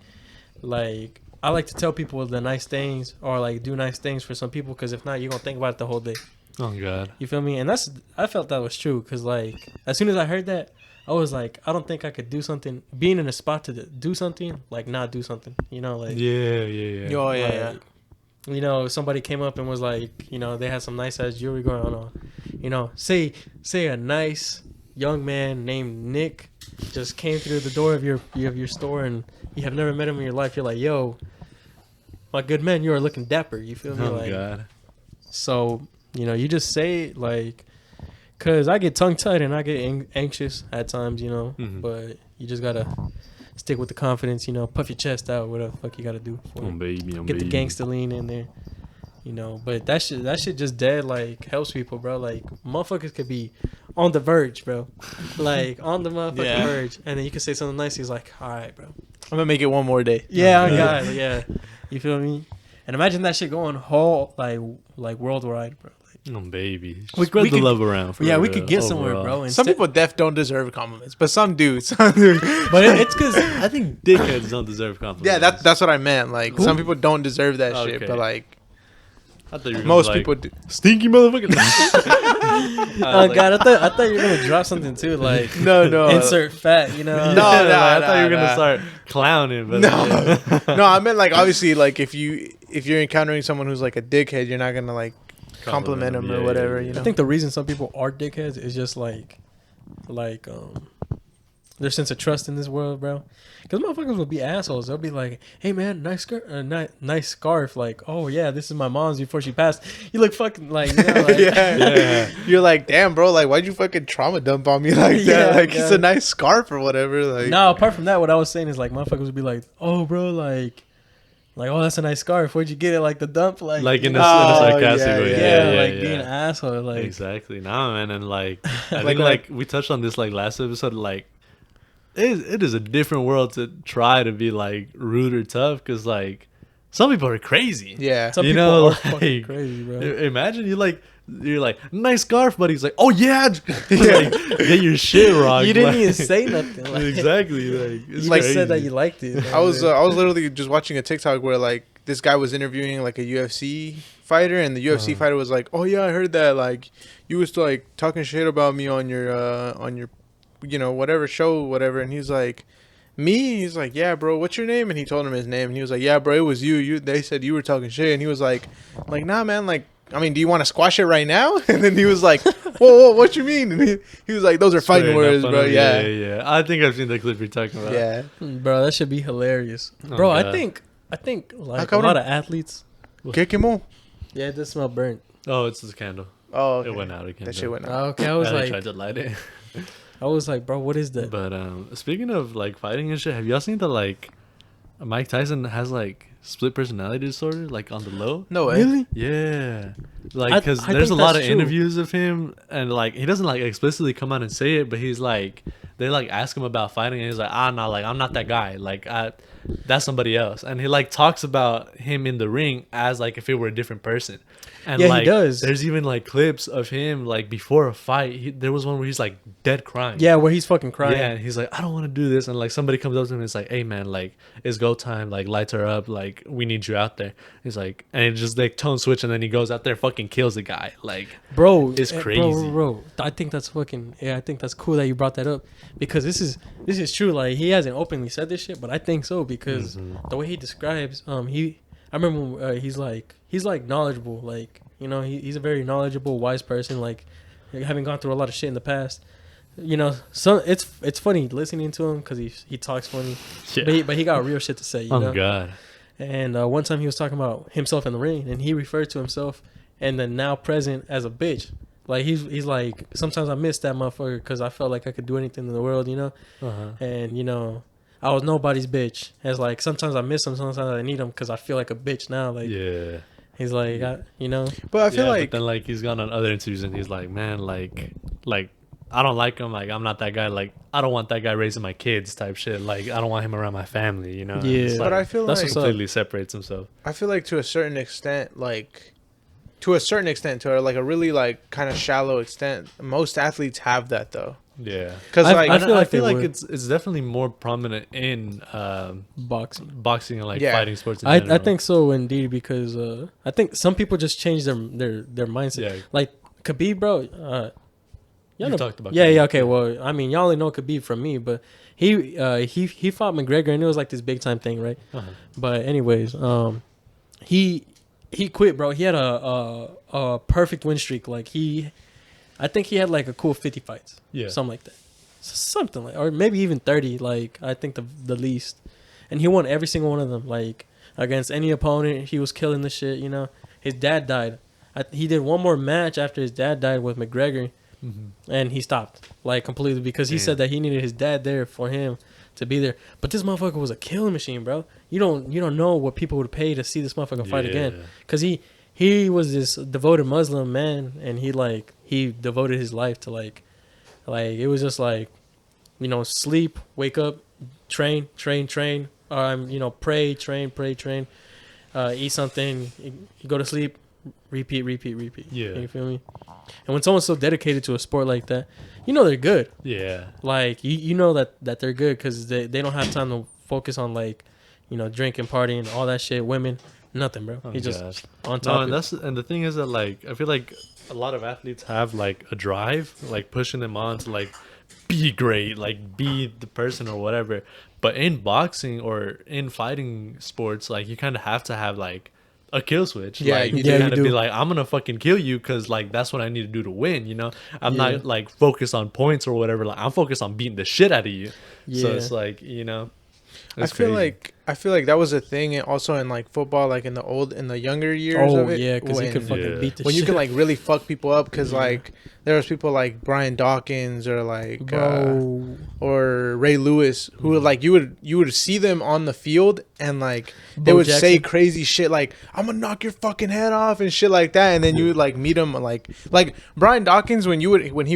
I like to tell people the nice things or like do nice things for some people, because if not, you're gonna think about it the whole day. oh god, You feel me? And I felt that was true, because like as soon as I heard that, I was like, I don't think I could do something, being in a spot to do something, like not do something, you know, like yeah. Yo, yeah. like, you know, somebody came up and was like, you know, they had some nice ass jewelry going on, you know, say a nice young man named Nick just came through the door of your store, and you have never met him in your life. You're like, yo, my good man, you are looking dapper. You feel me? Oh Like, god, so, you know, you just say like, cause I get tongue tied and I get anxious at times, you know, Mhm. but you just gotta stick with the confidence, you know, puff your chest out, whatever the fuck you gotta do. For oh it. baby, Get the gangster lean in there, you know. But that shit just dead, like, helps people, bro. Like, motherfuckers could be on the verge, bro. Like, on the motherfucking Yeah. verge. And then you can say something nice. He's like, all right, bro. I'm gonna make it one more day. Yeah, Yeah. God, yeah. You feel me? And imagine that shit going whole, like worldwide, bro. Oh baby, We- spread we the could- love around. For Yeah, we real, could get somewhere, overall. bro. And Some people don't deserve compliments, but some do. but it's because I think dickheads don't deserve compliments. Yeah, that's what I meant. Like, Who? some people don't deserve that shit, Okay. but like I thought you were gonna most be like, people do. stinky motherfucker. oh god, I thought you were gonna drop something too, like No. insert fat, you know? No, I thought you were nah. gonna start clowning, but No, no, I meant like obviously like if you're encountering someone who's like a dickhead, you're not gonna like compliment them Yeah, or yeah, whatever. yeah. You know. I think the reason some people are dickheads is just like their sense of trust in this world, bro. Because motherfuckers will be assholes. They'll be like, "Hey man, nice skirt, nice scarf." Like, "Oh yeah, this is my mom's before she passed." You look fucking like, you know, like yeah. You're like, damn, bro. Like, why'd you fucking trauma dump on me like that? Yeah, Like, it's yeah. a nice scarf or whatever. Like, No, apart from that, what I was saying is like motherfuckers would be like, "Oh, bro, like, Like, oh, that's a nice scarf. Where'd you get it? Like the dump, like in a Oh, sarcastic yeah, way. yeah, Yeah, like being an asshole. Like, exactly. Nah, man, and like I Like, think like we touched on this like last episode. Like it is a different world to try to be like rude or tough because like some people are crazy. yeah. some You people know, are fucking like, crazy, bro. Imagine you're like nice scarf, but he's like, oh yeah, like, get your shit wrong. You didn't even say nothing. Like, Exactly. Like it's you Like, just said that crazy. you liked it. I was literally just watching a TikTok where like this guy was interviewing like a UFC fighter, and the UFC fighter was like, "Oh yeah, I heard that like you was like talking shit about me on your whatever show whatever," and he's like, "Me?" He's like, "Yeah, bro. What's your name?" And he told him his name, and he was like, "Yeah, bro, it was you. They said you were talking shit," and he was like, "Nah, man. Like, I mean, do you want to squash it right now?" And then he was like, "Whoa, what you mean?" And he was like, "Those are fighting Straight up words, on bro. him. Yeah, Yeah. I think I've seen the clip you're talking about. yeah." bro, that should be hilarious, Oh, bro. God. I think like a cabrón. lot of athletes. ¿Qué quemó? Yeah, it does smell burnt. Oh, it's the candle. Oh, okay. It went out again. That though. shit went out. Okay, I was I like, tried to light it. bro, what is that? But speaking of like fighting and shit, have y'all seen that like Mike Tyson has like split personality disorder, like on the low? No way. Really? Yeah, like I because think there's a lot of that's true. interviews of him, and like he doesn't like explicitly come out and say it, but he's like they like ask him about fighting, and he's like, no, like I'm not that guy, like that's somebody else, and he like talks about him in the ring as like if it were a different person. And Yeah, he like, does. There's even like clips of him like before a fight. There was one where he's like dead crying. Yeah, where he's fucking crying. Yeah, and he's like, I don't want to do this, and like somebody comes up to him and it's like, hey man, like it's go time, like lights are up, like we need you out there. He's like, and it just like tone switch, and then he goes out there, fucking kills the guy. Like, Bro, It's bro, crazy. bro. I think that's fucking. Yeah, I think that's cool that you brought that up because this is true. Like he hasn't openly said this shit, but I think so because the way he describes, I remember he's like knowledgeable, like he's a very knowledgeable, wise person, like having gone through a lot of shit in the past. So it's funny listening to him because he talks funny, yeah. but he got real shit to say. You Oh know? god. And one time he was talking about himself in the ring, and he referred to himself and the now present as a bitch. Like he's like, sometimes I miss that motherfucker because I felt like I could do anything in the world, and I was nobody's bitch. And it's like sometimes I miss him, sometimes I need him because I feel like a bitch now. Like Yeah. he's like, But I feel Yeah, like but then like he's gone on other interviews and he's like, man, like I don't like him. Like I'm not that guy. Like I don't want that guy raising my kids type shit. Like I don't want him around my family. You know. And Yeah. it's but like, I feel that's like what's up. completely separates himself. I feel like to a certain extent, to like a really like kind of shallow extent, most athletes have that though. Yeah. Because like I feel like they would. it's definitely more prominent in boxing. boxing and like Yeah. fighting sports. In I general. think so indeed because I think some people just change their mindset. Yeah. Like Khabib, bro. Y'all You know, talked about yeah, Khabib. yeah, okay. Well, I mean, y'all only know Khabib from me, but he fought McGregor, and it was like this big time thing, right? Uh-huh. But anyways, he quit, bro. He had a perfect win streak. Like I think he had like a cool 50 fights, Yeah. something like that, something like, or maybe even 30. Like I think the least, and he won every single one of them. Like against any opponent, he was killing the shit. His dad died. He did one more match after his dad died with McGregor. And he stopped like completely because he Damn. said that he needed his dad there for him to be there. But this motherfucker was a killing machine, bro. You don't know what people would pay to see this motherfucker fight again. Because he was this devoted Muslim man, and he devoted his life to like it was just like sleep, wake up, train, pray, train, eat something, you go to sleep, repeat. Yeah. You feel me? And when someone's so dedicated to a sport like that, they're good. Yeah. Like you know that they're good because they don't have time to focus on drinking, partying, all that shit, women, nothing, bro. Oh, He's just gosh. on No, top. and the thing is that like I feel like a lot of athletes have like a drive, like pushing them on to like be great, like be the person or whatever. But in boxing or in fighting sports, like you kind of have to have like a kill switch. Yeah, like, you you do. kind of You be do. like, I'm gonna fucking kill you because like that's what I need to do to win. I'm Yeah. not like focused on points or whatever. Like I'm focused on beating the shit out of you. So Yeah. it's like I it's feel crazy. like I feel like that was a thing also in like football, like in the younger years Oh of it. yeah, because you could when- fucking beat the when shit. you can like really fuck people up, because Yeah. like there was people like Brian Dawkins or like bro. or Ray Lewis who would like you would see them on the field and like they Bo would say Jackson. crazy shit like I'm gonna knock your fucking head off and shit like that, and then you would like meet him like Brian Dawkins when he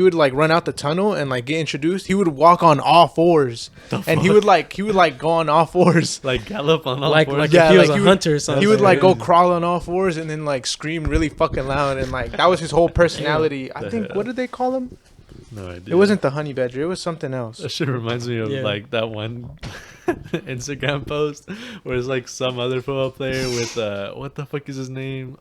would like run out the tunnel and like get introduced, he would walk on all fours and he would like go on all fours. Like gallop on all Like fours. like Yeah, if he was like a he would- hunter or something. He would like go Yeah. crawl on all fours and then like scream really fucking loud, and like that was his whole personality. I think, what did they call him? No idea. It wasn't the honey badger, it was something else. That shit reminds me of Yeah. like that one Instagram post where it's like some other football player with what the fuck is his name?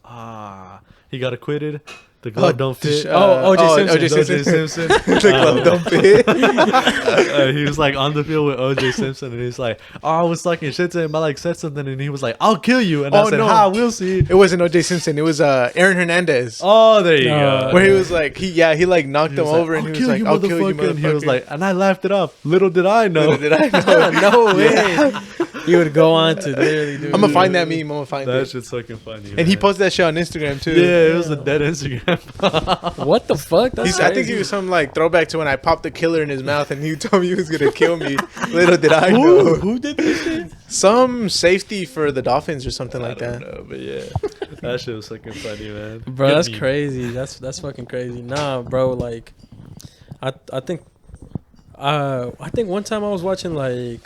He got acquitted. The glove don't fit. O.J. Simpson. O.J. O.J. Simpson. Simpson. The glove don't fit. He was like on the field with O.J. Simpson, and he's like, "Oh, I was talking shit to him. I like said something, and he was like, I'll kill you.' And I Oh, said, no. "Ha, we'll see." It wasn't O.J. Simpson. It was Aaron Hernandez. Oh, there you No. go. Where he was like, he like knocked He him was like, over, and "I'll he was like, you, "I'll kill you, motherfucker." And he was motherfucker. like, and I laughed it off. Little did I know. Little did I know. no way. You would go on to literally do. I'm gonna find that meme. I'm gonna find That it. shit's fucking funny. And he man. posted that shit on Instagram too. Yeah, it was a dead Instagram. What the fuck? That's I think he crazy. was some like throwback to when I popped the killer in his mouth and he told me he was gonna kill me. Little did I Who? know. Who did this shit? Some safety for the Dolphins or something like I don't that. know, but yeah, that shit was fucking funny, man. Bro, Good that's meme. crazy. That's fucking crazy. Nah, bro, like I think one time I was watching like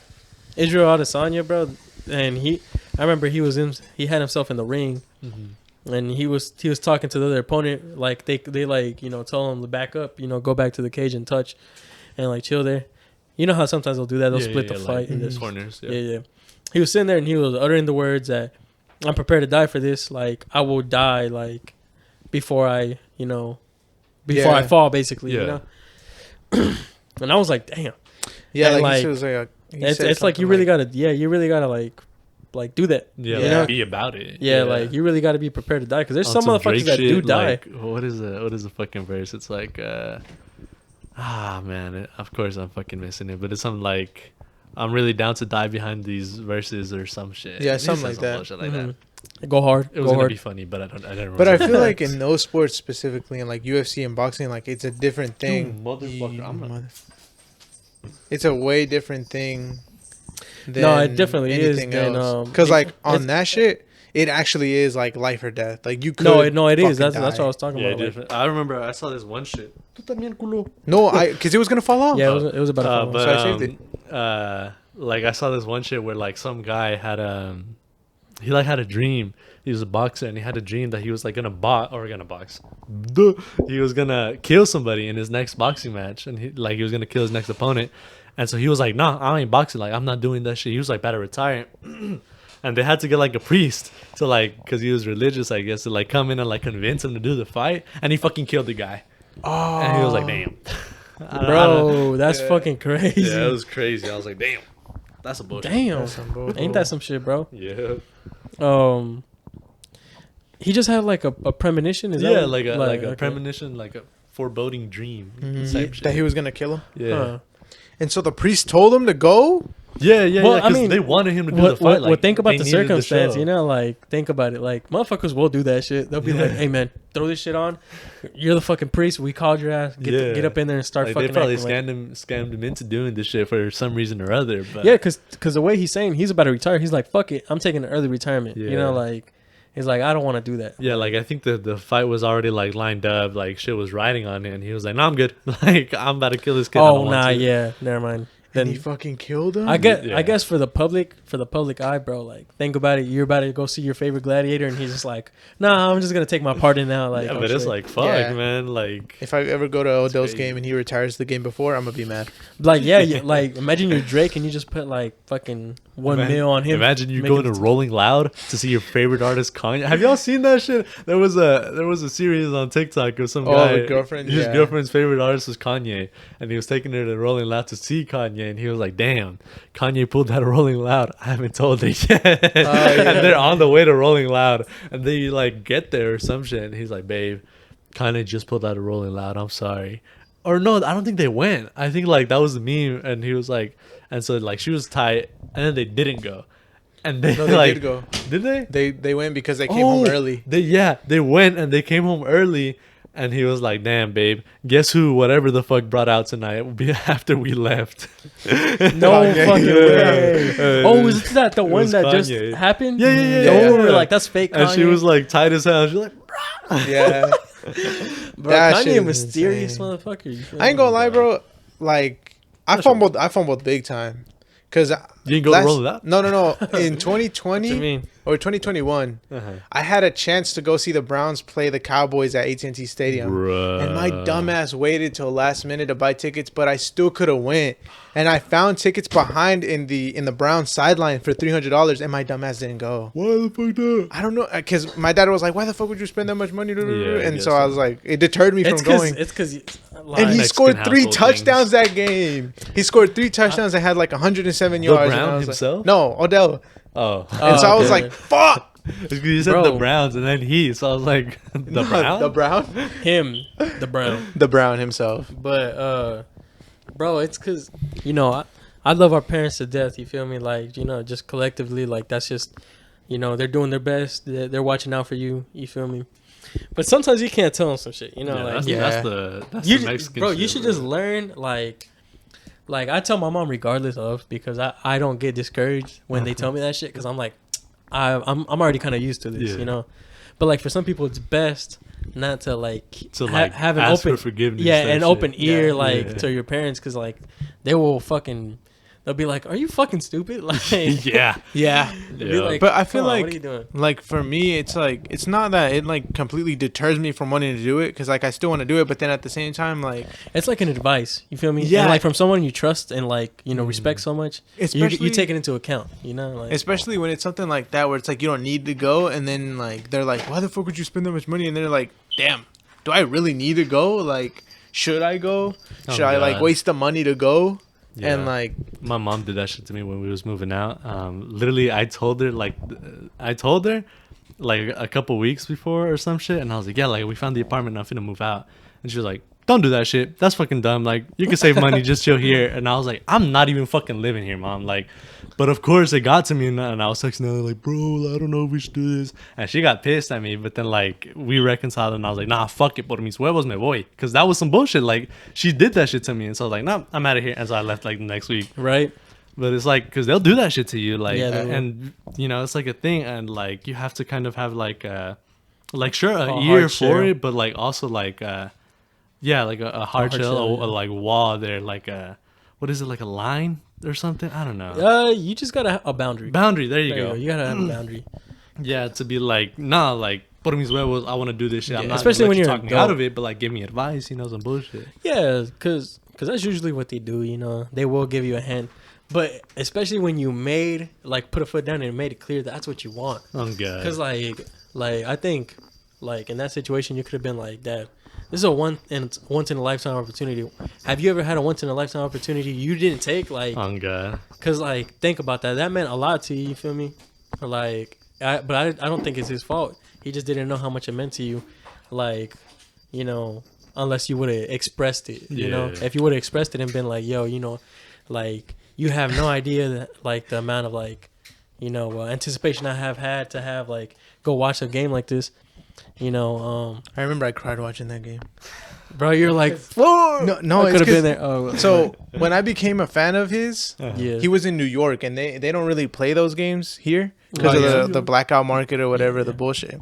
Israel Adesanya, bro, and I remember he had himself in the ring Mhm. and he was talking to the other opponent, like they like, you know, tell him to back up, you know, go back to the cage and touch and like chill there. You know how sometimes they'll do that, they'll split the fight like, and this. corners. Yeah, yeah. He was sitting there and he was uttering the words that I'm prepared to die for this. Like I will die, like before I Yeah. fall, basically. Yeah. You know. And I was like, damn. Yeah, And, like, like, he was like It's like you really gotta like do that. Yeah, You like, know? be about it. Yeah, like you really gotta be prepared to die because there's On some some motherfuckers Drake that do shit, die. Like, what is the fucking verse? It's like, man, of course I'm fucking missing it, but it's something like, I'm really down to die behind these verses or some shit. Yeah, He something said like some that. bullshit like that. Mhm. Go hard. It was Go gonna hard. be funny, but I didn't remember. But I feel like in those sports specifically, in like UFC and boxing, like it's a different thing. You motherfucker, You I'm not- It's a way different thing. Than No, it definitely is anything than, else. Because like on it's- that shit, it actually is like life or death. Like you could. No, it is. fucking That's die. what I was talking Yeah, about. Like, different. I remember I saw this one shit. Tú también, culo. No, because it was gonna fall off. yeah, it was about to fall. But So I saved like I saw this one shit where like some guy had he like had a dream. He was a boxer and he had a dream that he was like gonna box. Duh. He was gonna kill somebody in his next boxing match, and he was gonna kill his next opponent. And so he was like, "Nah, I ain't boxing. Like I'm not doing that shit." He was like about to retire. And they had to get like a priest to like, because he was religious, I guess, to like come in and like convince him to do the fight. And he fucking killed the guy. Oh, And he was like, damn. I don't- Bro, that's Yeah. fucking crazy. Yeah, it was crazy. I was like, damn. That's a bullshit. Damn. That's some bull- Ain't that some shit, bro? Yeah. He just had like a premonition. Is that Yeah, what- like a okay. premonition, like a foreboding dream. Mhm. type shit. that he was gonna kill him. Yeah. Huh. And so the priest told him to go. Yeah, yeah, Well, yeah. I 'Cause mean, they wanted him to do What, the fight. what, Like, well, think about they the needed circumstance, show. you know, like think about it. Like motherfuckers will do that shit. They'll be Yeah. like, "Hey man, throw this shit on. You're the fucking priest. We called your ass. Yeah. Get up in there and start Like, fucking." they probably acting like-" scammed him into doing this shit for some reason or other. But Yeah, because the way he's saying he's about to retire, he's like, "Fuck it, I'm taking an early retirement." You Yeah. know, like he's like, "I don't want to do that." yeah, like I think the fight was already like lined up, like shit was riding on it, and he was like, "No, I'm good. Like I'm about to kill this kid." I Oh don't want nah, to." yeah, never mind. And Then he fucking killed him. I Yeah. guess for the public eye, bro. Like think about it. You're about to go see your favorite gladiator, and he's just like, "Nah, I'm just gonna take my part in now." Like, Yeah, oh, but it's shit. like fuck, Yeah. man. Like If I ever go to Odell's crazy. game and he retires the game before, I'm gonna be mad. yeah, like imagine you're Drake and you just put like fucking 1 mil on him. Imagine you making going to it- Rolling Loud to see your favorite artist Kanye. Have y'all seen that shit? There was a series on TikTok of some Oh, guy. the girlfriend? His Yeah. girlfriend's favorite artist was Kanye, and he was taking her to Rolling Loud to see Kanye, and he was like, "Damn, Kanye pulled out a Rolling Loud. I haven't told her yet." yeah. And they're on the way to Rolling Loud, and they like get there or some shit, and he's like, "Babe, Kanye just pulled out a Rolling Loud. I'm sorry." Or no, I don't think they went. I think like that was the meme, and he was like, and so like she was tight, and then they didn't go. And they No, they like did go. did they? They went because they came home early. They went and they came home early. And he was like, "Damn, babe, guess who? Whatever the fuck brought out tonight will be after we left." No Kanye. fucking way. Uh, Oh, is that the it one was that Kanye. just happened? Yeah. The one where we're like, that's fake Kanye. And she was like tight as hell. She's like, Yeah. bro, that Kanye shit a is mysterious insane. motherfucker. You feel I ain't me? gonna lie, bro. Like I fumbled big time. Cause You didn't go to roll it out? No. In What 2020 you mean? or 2021, uh-huh. I had a chance to go see the Browns play the Cowboys at AT&T Stadium. Bruh. And my dumbass waited till last minute to buy tickets, but I still could have went. And I found tickets behind in the Browns sideline for $300, and my dumbass didn't go. Why the fuck not? I don't know, because my dad was like, "Why the fuck would you spend that much money?" Yeah, I and guess so I was like, it deterred me from going. It's because And he Mexican scored 3 household touchdowns that game. He scored 3 touchdowns and had like 107 yards. Brown and I was himself? Like, no, Odell. Oh, And so I was okay. like, "Fuck." it's 'cause you said Bro. the Browns and then he, so I was like, the Brown. The Brown. him, the Brown. The Brown himself. But bro, it's because I love our parents to death. You feel me? Like just collectively, like that's just they're doing their best. They're watching out for you. You feel me? But sometimes you can't tell them some shit. That's Yeah. the You, the Mexican bro, shit, you should bro. just learn like I tell my mom regardless of, because I don't get discouraged when they tell me that shit, because I'm like I'm already kind of used to this, Yeah. But like for some people it's best not to have an ask open for forgiveness. yeah, that an shit. open ear Yeah. to your parents, because like they will they'll be like, "Are you fucking stupid?" Like Yeah. Yeah. they'll be like, But I feel "Come on, like what are you doing?" like for me, it's like it's not that it like completely deters me from wanting to do it, because like I still want to do it, but then at the same time, like It's like an advice. You feel me? Yeah. And like from someone you trust and like respect so much. Especially- you take it into account. Like especially when it's something like that where it's like you don't need to go, and then like they're like, "Why the fuck would you spend that much money?" And they're like, "Damn, do I really need to go? Like, should I go? Oh, Should I like God. waste the money to go?" Yeah. And like, My mom did that shit to me when we was moving out. Literally, I told her like a couple weeks before or some shit, and I was like, "Yeah, like we found the apartment, I'm finna move out," and she was like, "Don't do that shit. That's fucking dumb. Like you can save money, just chill here." And I was like, "I'm not even fucking living here, mom." Like, but of course it got to me, and I was texting her like, "Bro, I don't know if we should do this," and she got pissed at me. But then like we reconciled, and I was like, "Nah, fuck it, por mis huevos me voy," because that was some bullshit. Like she did that shit to me, and so I was like, "Nah, I'm out of here," and so I left like the next week. right? But it's like, because they'll do that shit to you, like, Yeah, they will. and it's like a thing, and like you have to kind of have like a ear hard for shell. it, but like also like like a hard shell, shell, or like wall there, like what is it, like a line or something? I don't know. You just gotta have a boundary. Boundary. There you There go. You gotta have a boundary. Yeah, to be like, nah, like por mis huevos, I want to do this shit. I'm Yeah, not especially especially when when you you're talk me adult. out of it, but like give me advice, some bullshit. Yeah, because that's usually what they do. They will give you a hand, but especially when you put a foot down and made it clear that's what you want. Oh god. Because like I think like in that situation you could have been like, "Dad, this is a once in a lifetime opportunity. Have you ever had a once in a lifetime opportunity you didn't take?" Like, Oh god. cause like think about that. That meant a lot to you. You feel me? Like, I don't think it's his fault. He just didn't know how much it meant to you. Like, unless you would have expressed it. Yeah. If you would have expressed it and been like, "Yo, like you have no idea that like the amount of like, anticipation I have had to have like go watch a game like this." I remember I cried watching that game. Bro, you're like, No, I it's could have 'cause- been there. Oh, So when I became a fan of his, yeah. he was in New York, and they don't really play those games here because Oh, of the blackout market or whatever, the bullshit.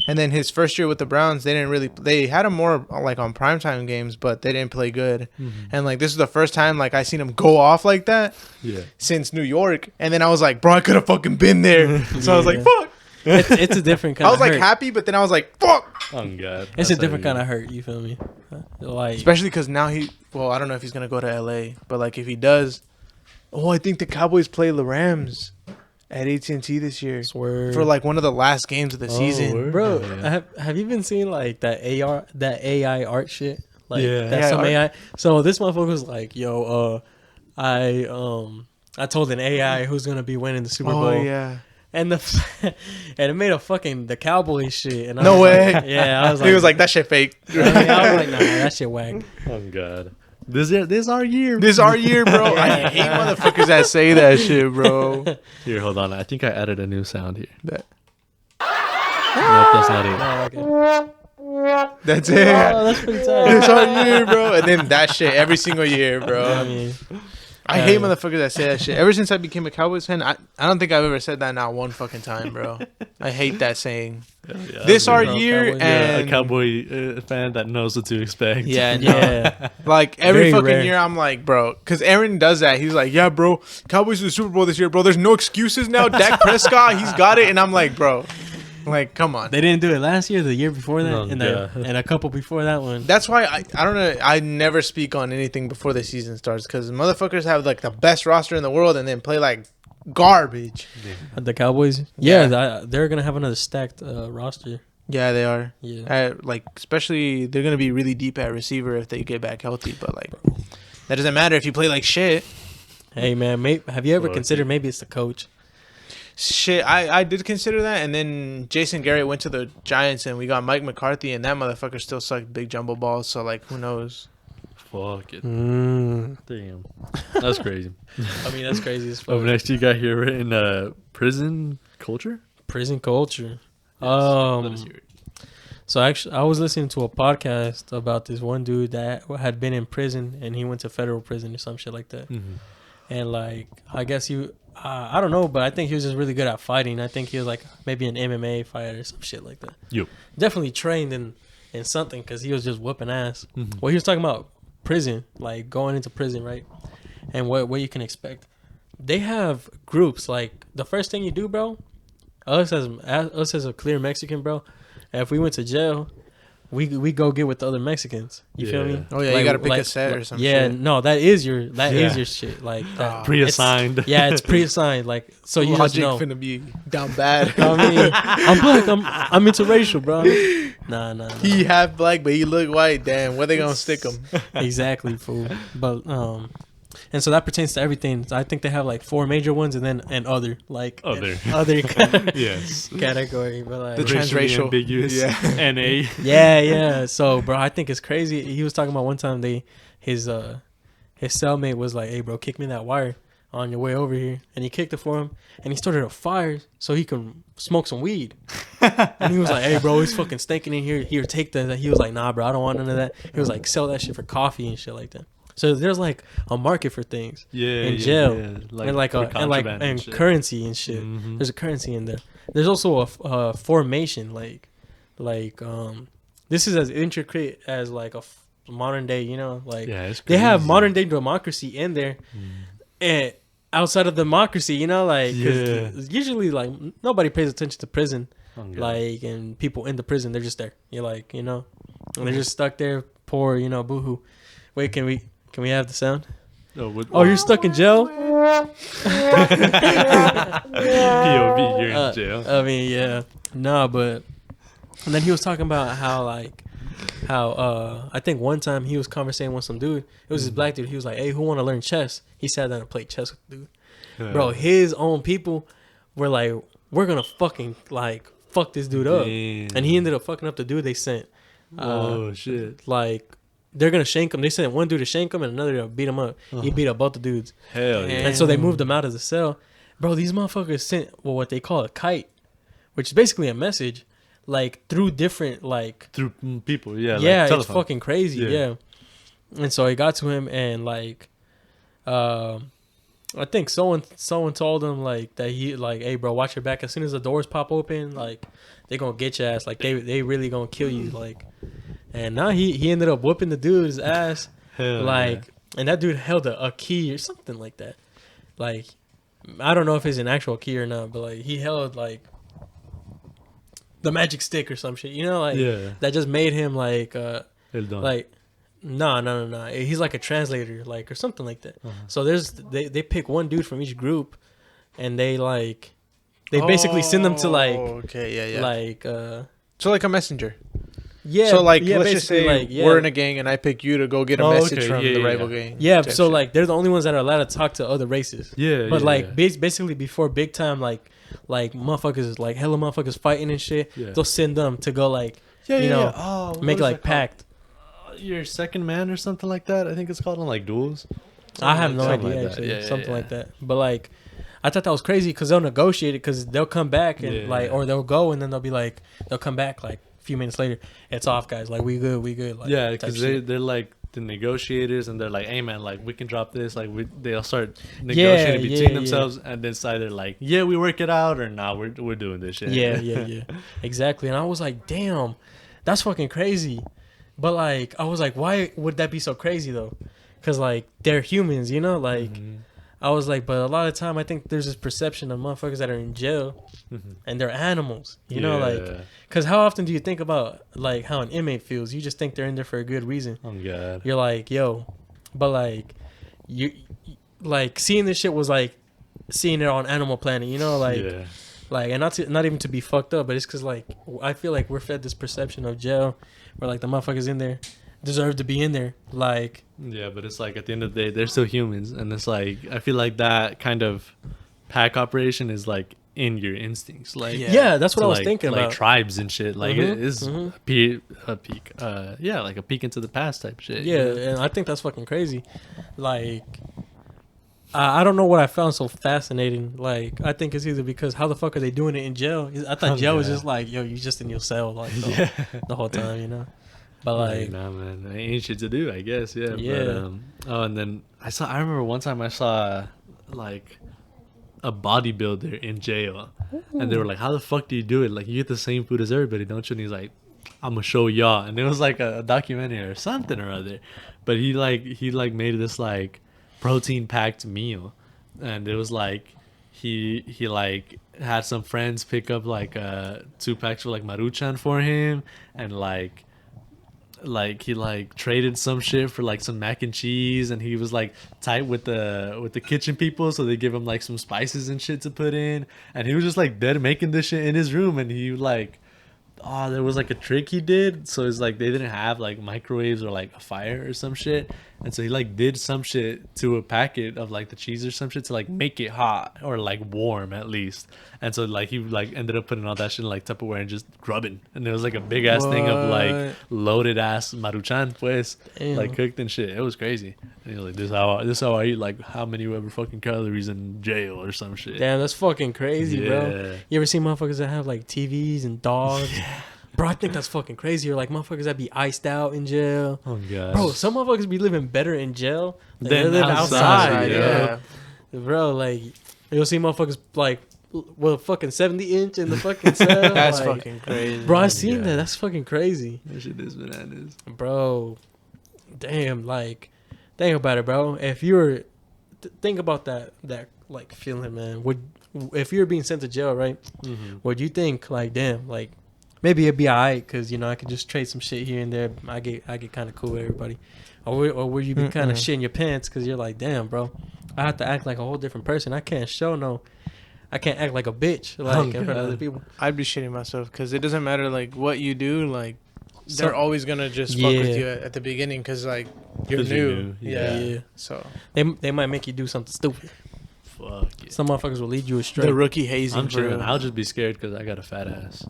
And then his first year with the Browns, they had him more like on primetime games, but they didn't play good. And like this is the first time like I seen him go off like that Yeah. since New York. And then I was like, bro, I could have fucking been there. So I was like, Yeah. fuck. It's a different kind I was of like hurt. happy, but then I was like, fuck. Oh god. It's a different kind of hurt. You feel me? Like, Especially because now I don't know if he's gonna go to LA, but like if he does, I think the Cowboys play the Rams at AT&T this year swear. for like one of the last games of the season. word? Bro, Yeah. have you been seeing like that AI art shit? Like Yeah. that's AI some art. AI. So this motherfucker was like, "Yo, I told an AI who's gonna be winning the Super Bowl." Oh yeah. And and it made the Cowboys shit. And I No was way. Like, yeah, I was like, He was like, that shit fake. I was like, nah, that shit whack. Oh god. This our year. This our year, bro. I hate motherfuckers that say that shit, bro. Here, hold on. I think I added a new sound here. That- Nope, that's not it. Oh, okay. That's it. Oh, that's pretty tight. This our year, bro. And then that shit every single year, I bro. mean, I hate motherfuckers that say that shit. Ever since I became a Cowboys fan, I don't think I've ever said that not one fucking time, bro. I hate that saying. Yeah, This our bro, year, Cowboys. yeah, and a Cowboy fan that knows what to expect. yeah, no. yeah. Like every Very fucking rare. year, I'm like, bro, because Aaron does that. He's like, yeah, bro, Cowboys to the Super Bowl this year, bro. There's no excuses now. Dak Prescott, he's got it, and I'm like, bro, like, come on. They didn't do it last year, the year before that, Oh, and a couple before that one. That's why I don't know. I never speak on anything before the season starts because motherfuckers have like the best roster in the world and then play like garbage. The Cowboys, Yeah. they're gonna have another stacked roster. Yeah, they are. Yeah, Like especially they're gonna be really deep at receiver if they get back healthy. But like that doesn't matter if you play like shit. hey man, have you ever Well, considered maybe it's the coach? Shit, I did consider that, and then Jason Garrett went to the Giants, and we got Mike McCarthy, and that motherfucker still sucked big jumbo balls. So like, who knows? Fuck it. Mm. Damn. That's crazy. I mean, that's crazy as fuck. Over next, you got here written prison culture. Prison culture. Let us hear it. So actually, I was listening to a podcast about this one dude that had been in prison, and he went to federal prison or some shit like that. Mm-hmm. And like, I guess I don't know, but I think he was just really good at fighting. I think he was like maybe an MMA fighter or some shit like that. Yep. Definitely trained in something because he was just whooping ass. Mm-hmm. Well, he was talking about prison, like going into prison, right? And what you can expect. They have groups. Like the first thing you do, bro. Us as a clear Mexican, bro. If we went to jail, we go get with the other Mexicans. You feel me? Oh yeah, you gotta pick a set or something. Yeah, no, that is your Yeah. shit. Like that, Pre-assigned. it's pre-assigned. Like so you just Logic know. finna be down bad. I mean, I'm black. I'm interracial, bro. Nah. He half black, but he look white. Damn, where they gonna stick him? Exactly, fool. But and so that pertains to everything. I think they have like 4 major ones, and then an other Other. Yes. category. But like, The transracial. ambiguous. Yeah. NA. yeah. So, bro, I think it's crazy. He was talking about one time his cellmate was like, "Hey, bro, kick me that wire on your way over here," and he kicked it for him, and he started a fire so he can smoke some weed. And he was like, "Hey, bro, it's fucking stinking in here. Here, take that." He was like, "Nah, bro, I don't want none of that." He was like, "Sell that shit for coffee and shit like that." So there's like a market for things. Yeah. In jail. Yeah. And like for contraband and shit. currency and shit. Mhm. There's a currency in there. There's also a formation like this is as intricate as like a modern day, you know, like Yeah, it's they have crazy. modern day democracy in there, and outside of democracy, you know, like 'cause usually like nobody pays attention to prison, Oh, God. like and people in the prison they're just there. You're like, you know, and they're just stuck there, poor, you know, boohoo. Wait, can we have the sound? Oh, you're stuck in jail. POV, you're in jail. I mean, yeah, no, but and then he was talking about how I think one time he was conversating with some dude. It was this black dude. He was like, "Hey, who want to learn chess?" He sat down and played chess with the dude. Bro, his own people were like, "We're gonna fucking like fuck this dude up," Damn. and he ended up fucking up the dude they sent. Oh shit. Like they're gonna shank him. They sent one dude to shank him and another to beat him up. He beat up both the dudes. Hell yeah. And so they moved him out of the cell. Bro, these motherfuckers sent what they call a kite, which is basically a message, like through different like Through people, yeah. yeah, like it's fucking crazy, yeah. And so it got to him, and like, I think someone told him like that he like, hey bro, watch your back. As soon as the doors pop open, like they gonna get your ass. Like they really gonna kill you. Like, and now he ended up whooping the dude's ass. Hell Like, and that dude held a key or something like that. Like, I don't know if it's an actual key or not, but like he held like the magic stick or some shit. You know, like yeah. that just made him like El Don. like no. He's like a translator, like or something like that. Uh-huh. So they pick one dude from each group, and they basically send them to like okay, yeah. like So like a messenger. yeah. So like yeah, let's just basically, say like, yeah. we're in a gang and I pick you to go get a Oh, message okay, from yeah, the yeah, rival yeah. gang. Yeah, type so shit. like they're the only ones that are allowed to talk to other races. Yeah. But yeah, like yeah. basically before big time, like motherfuckers, like hella motherfuckers fighting and shit, Yeah. they'll send them to go like yeah, you know, Oh, what make is like that called? pact. your second man or something like that. I think it's called on like duels. I have no Something idea like that. actually, Yeah, something yeah. like that. But like, I thought that was crazy because they'll negotiate it because they'll come back and Yeah. like, or they'll go and then they'll be like, they'll come back like a few minutes later. It's off, guys. Like we good. Like, Yeah, type because shit. they're like the negotiators, and they're like, "Hey man, like we can drop this." Like they'll start negotiating between yeah. themselves, and then it's either like, "Yeah, we work it out," or "Nah, we're doing this shit." Yeah, exactly. And I was like, damn, that's fucking crazy. But like, I was like, why would that be so crazy though? Because like they're humans, you know. Like Mhm. I was like, but a lot of time I think there's this perception of motherfuckers that are in jail Mhm. and they're animals, you know, like. Yeah. Because how often do you think about like how an inmate feels? You just think they're in there for a good reason. Oh god. You're like, yo, but like, you like seeing this shit was like seeing it on Animal Planet, you know, like, yeah. like, and not even to be fucked up, but it's because like I feel like we're fed this perception of jail, where like the motherfuckers in there deserve to be in there, like. Yeah, but it's like at the end of the day, they're still humans, and it's like I feel like that kind of pack operation is like in your instincts, like Yeah, that's what I was like, thinking like about. tribes and shit. Like Mhm, it is mhm. a peek, yeah, like a peek into the past type shit. Yeah, and I think that's fucking crazy. Like, I don't know what I found so fascinating. Like, I think it's either because how the fuck are they doing it in jail? I thought Oh, jail was yeah. just like, yo, you just in your cell like Yeah. the whole time, you know. But like, nah, man, there ain't shit to do, I guess. Yeah. Yeah. But, oh, and then I remember one time I saw like a bodybuilder in jail, and they were like, "How the fuck do you do it? Like, you get the same food as everybody, don't you?" And he's like, "I'm gonna show y'all." And it was like a documentary or something or other, but he made this like protein packed meal, and it was like he like had some friends pick up like 2 packs of like Maruchan for him, and like he like traded some shit for like some mac and cheese, and he was like tight with the kitchen people, so they give him like some spices and shit to put in, and he was just like dead making this shit in his room. And he like, oh, there was like a trick he did, so it's like they didn't have like microwaves or like a fire or some shit, and so he like did some shit to a packet of like the cheese or some shit to like make it hot or like warm at least. And so like he like ended up putting all that shit in like Tupperware and just grubbing, and it was like a big ass thing of like What? loaded ass Maruchan, pues, Damn. like cooked and shit. It was crazy. And he was like, this is how I eat like how many ever fucking calories in jail or some shit. damn, that's fucking crazy, bro. Yeah. You ever see motherfuckers that have like TVs and dogs? Bro, I think that's fucking crazy. Or like motherfuckers that be iced out in jail. Oh god. Bro, some motherfuckers be living better in jail than they Than live outside, outside. yeah. Bro, like you'll see motherfuckers like with fucking 70-inch in the fucking cell. That's like, fucking crazy. Bro, I Oh, seen God. that. That's fucking crazy. That shit is bananas. Bro, damn, like think about it, bro. If you were think about that like feeling, man. Would if you were being sent to jail, right? Mm-hmm. Would you think like, damn, like maybe it'd be alright because you know I could just trade some shit here and there. I get kind of cool with everybody, or would you be kind of shitting your pants because you're like, damn, bro, I have to act like a whole different person. I can't act like a bitch like in front of other people. I'd be shitting myself because it doesn't matter like what you do. Like So- they're always gonna just fuck with Yeah. you at the beginning because like you're 'Cause new. you're new, Yeah. yeah. So They might make you do something stupid. Fuck it. Some motherfuckers will lead you astray. the rookie hazing. I'm bro. chilling. I'll just be scared because I got a fat ass.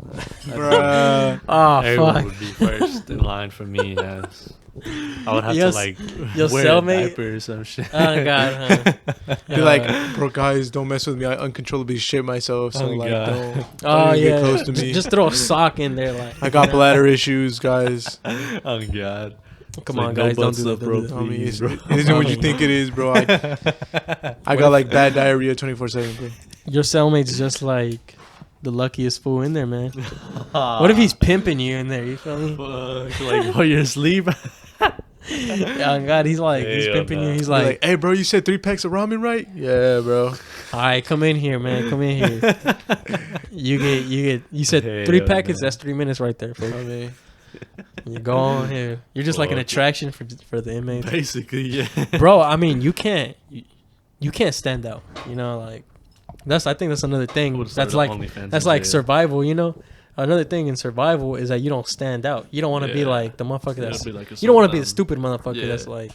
Bruh. Oh Everyone fuck. would be first in line for me. Yes. I would have Your to like your wear a cellmate- diaper or some shit. Oh god. Huh? Be like, bro, guys, don't mess with me. I uncontrollably shit myself. So Oh, like, God. don't Oh even get yeah. close to me. Just throw a sock in there, like. I got bladder issues, guys. Oh god. Come It's on, like, no guys, don't butt do that, stuff, don't bro. do that. Homie, Please, it bro. isn't what you think it is, bro. I got like bad diarrhea 24/7, bro. Your cellmate's just like the luckiest fool in there, man. What if he's pimping you in there? You feel me? Fuck, like while you're asleep? Oh God, he's Hell pimping no. you. He's Like, like, hey, bro, you said 3 packs of ramen, right? Yeah, bro. all right, come in here, man. Come in here. You said Hell 3 packets. no. That's 3 minutes right there, I folks. mean, You go on here. You're just like an Fuck. attraction for the inmates, Basically, yeah. bro. I mean, you can't stand out. You know, like I think that's another thing. Would've That's started like OnlyFans that's in like jail. survival. You know, another thing in survival is that you don't stand out. You don't want to be Yeah. like the motherfucker You that's. gotta be like a You don't want to be the some- stupid motherfucker Yeah. that's like,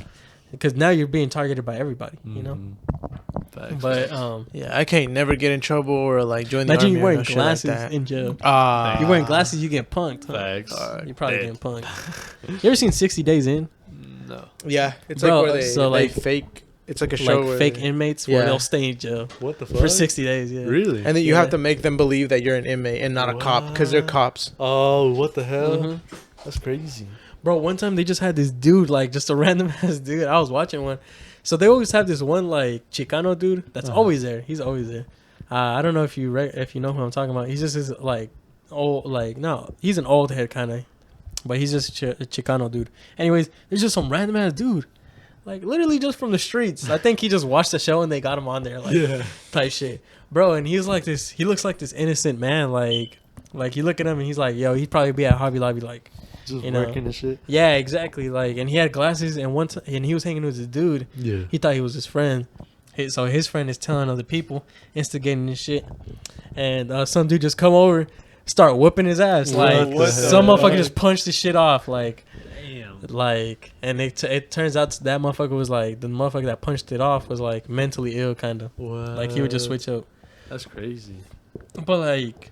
because now you're being targeted by everybody. You know. Mhm. Facts. But Yeah, I can't never get in trouble or like join the imagine army you or wearing no shit glasses like that. in jail. Ah, You're wearing glasses, you get punked. Huh? Facts. You're probably Dead. getting punked. You ever seen 60 Days In? No. Yeah, it's Bro, like where they, so, they like- fake. It's like a show Like where fake they- inmates where Yeah. they'll stay in jail What the fuck? for 60 days. Yeah. Really? and then you Yeah. have to make them believe that you're an inmate and not a cop because they're What? cops. Oh, what the hell? Mhm. That's crazy. Bro, one time they just had this dude, like just a random ass dude. I was watching one. So they always have this one like Chicano dude that's always there. He's always there. I don't know if you if you know who I'm talking about. He's just this like old like no, he's an old head kind of, but he's just a Chicano dude. Anyways, there's just some random ass dude, like literally just from the streets. I think he just watched the show and they got him on there like type shit, bro. And he's like this. He looks like this innocent man. Like you look at him and he's like, yo, he'd probably be at Hobby Lobby like. Just You know. working and shit. Yeah, exactly. Like, and he had glasses, and and he was hanging with this dude. Yeah. He thought he was his friend. So his friend is telling other people, instigating this shit, and some dude just come over, start whooping his ass. Like What the some hell? motherfucker just punched the shit off. Damn. And it turns out that motherfucker was like the motherfucker that punched it off was like mentally ill, kind of. What? Like he would just switch up. That's crazy. But like.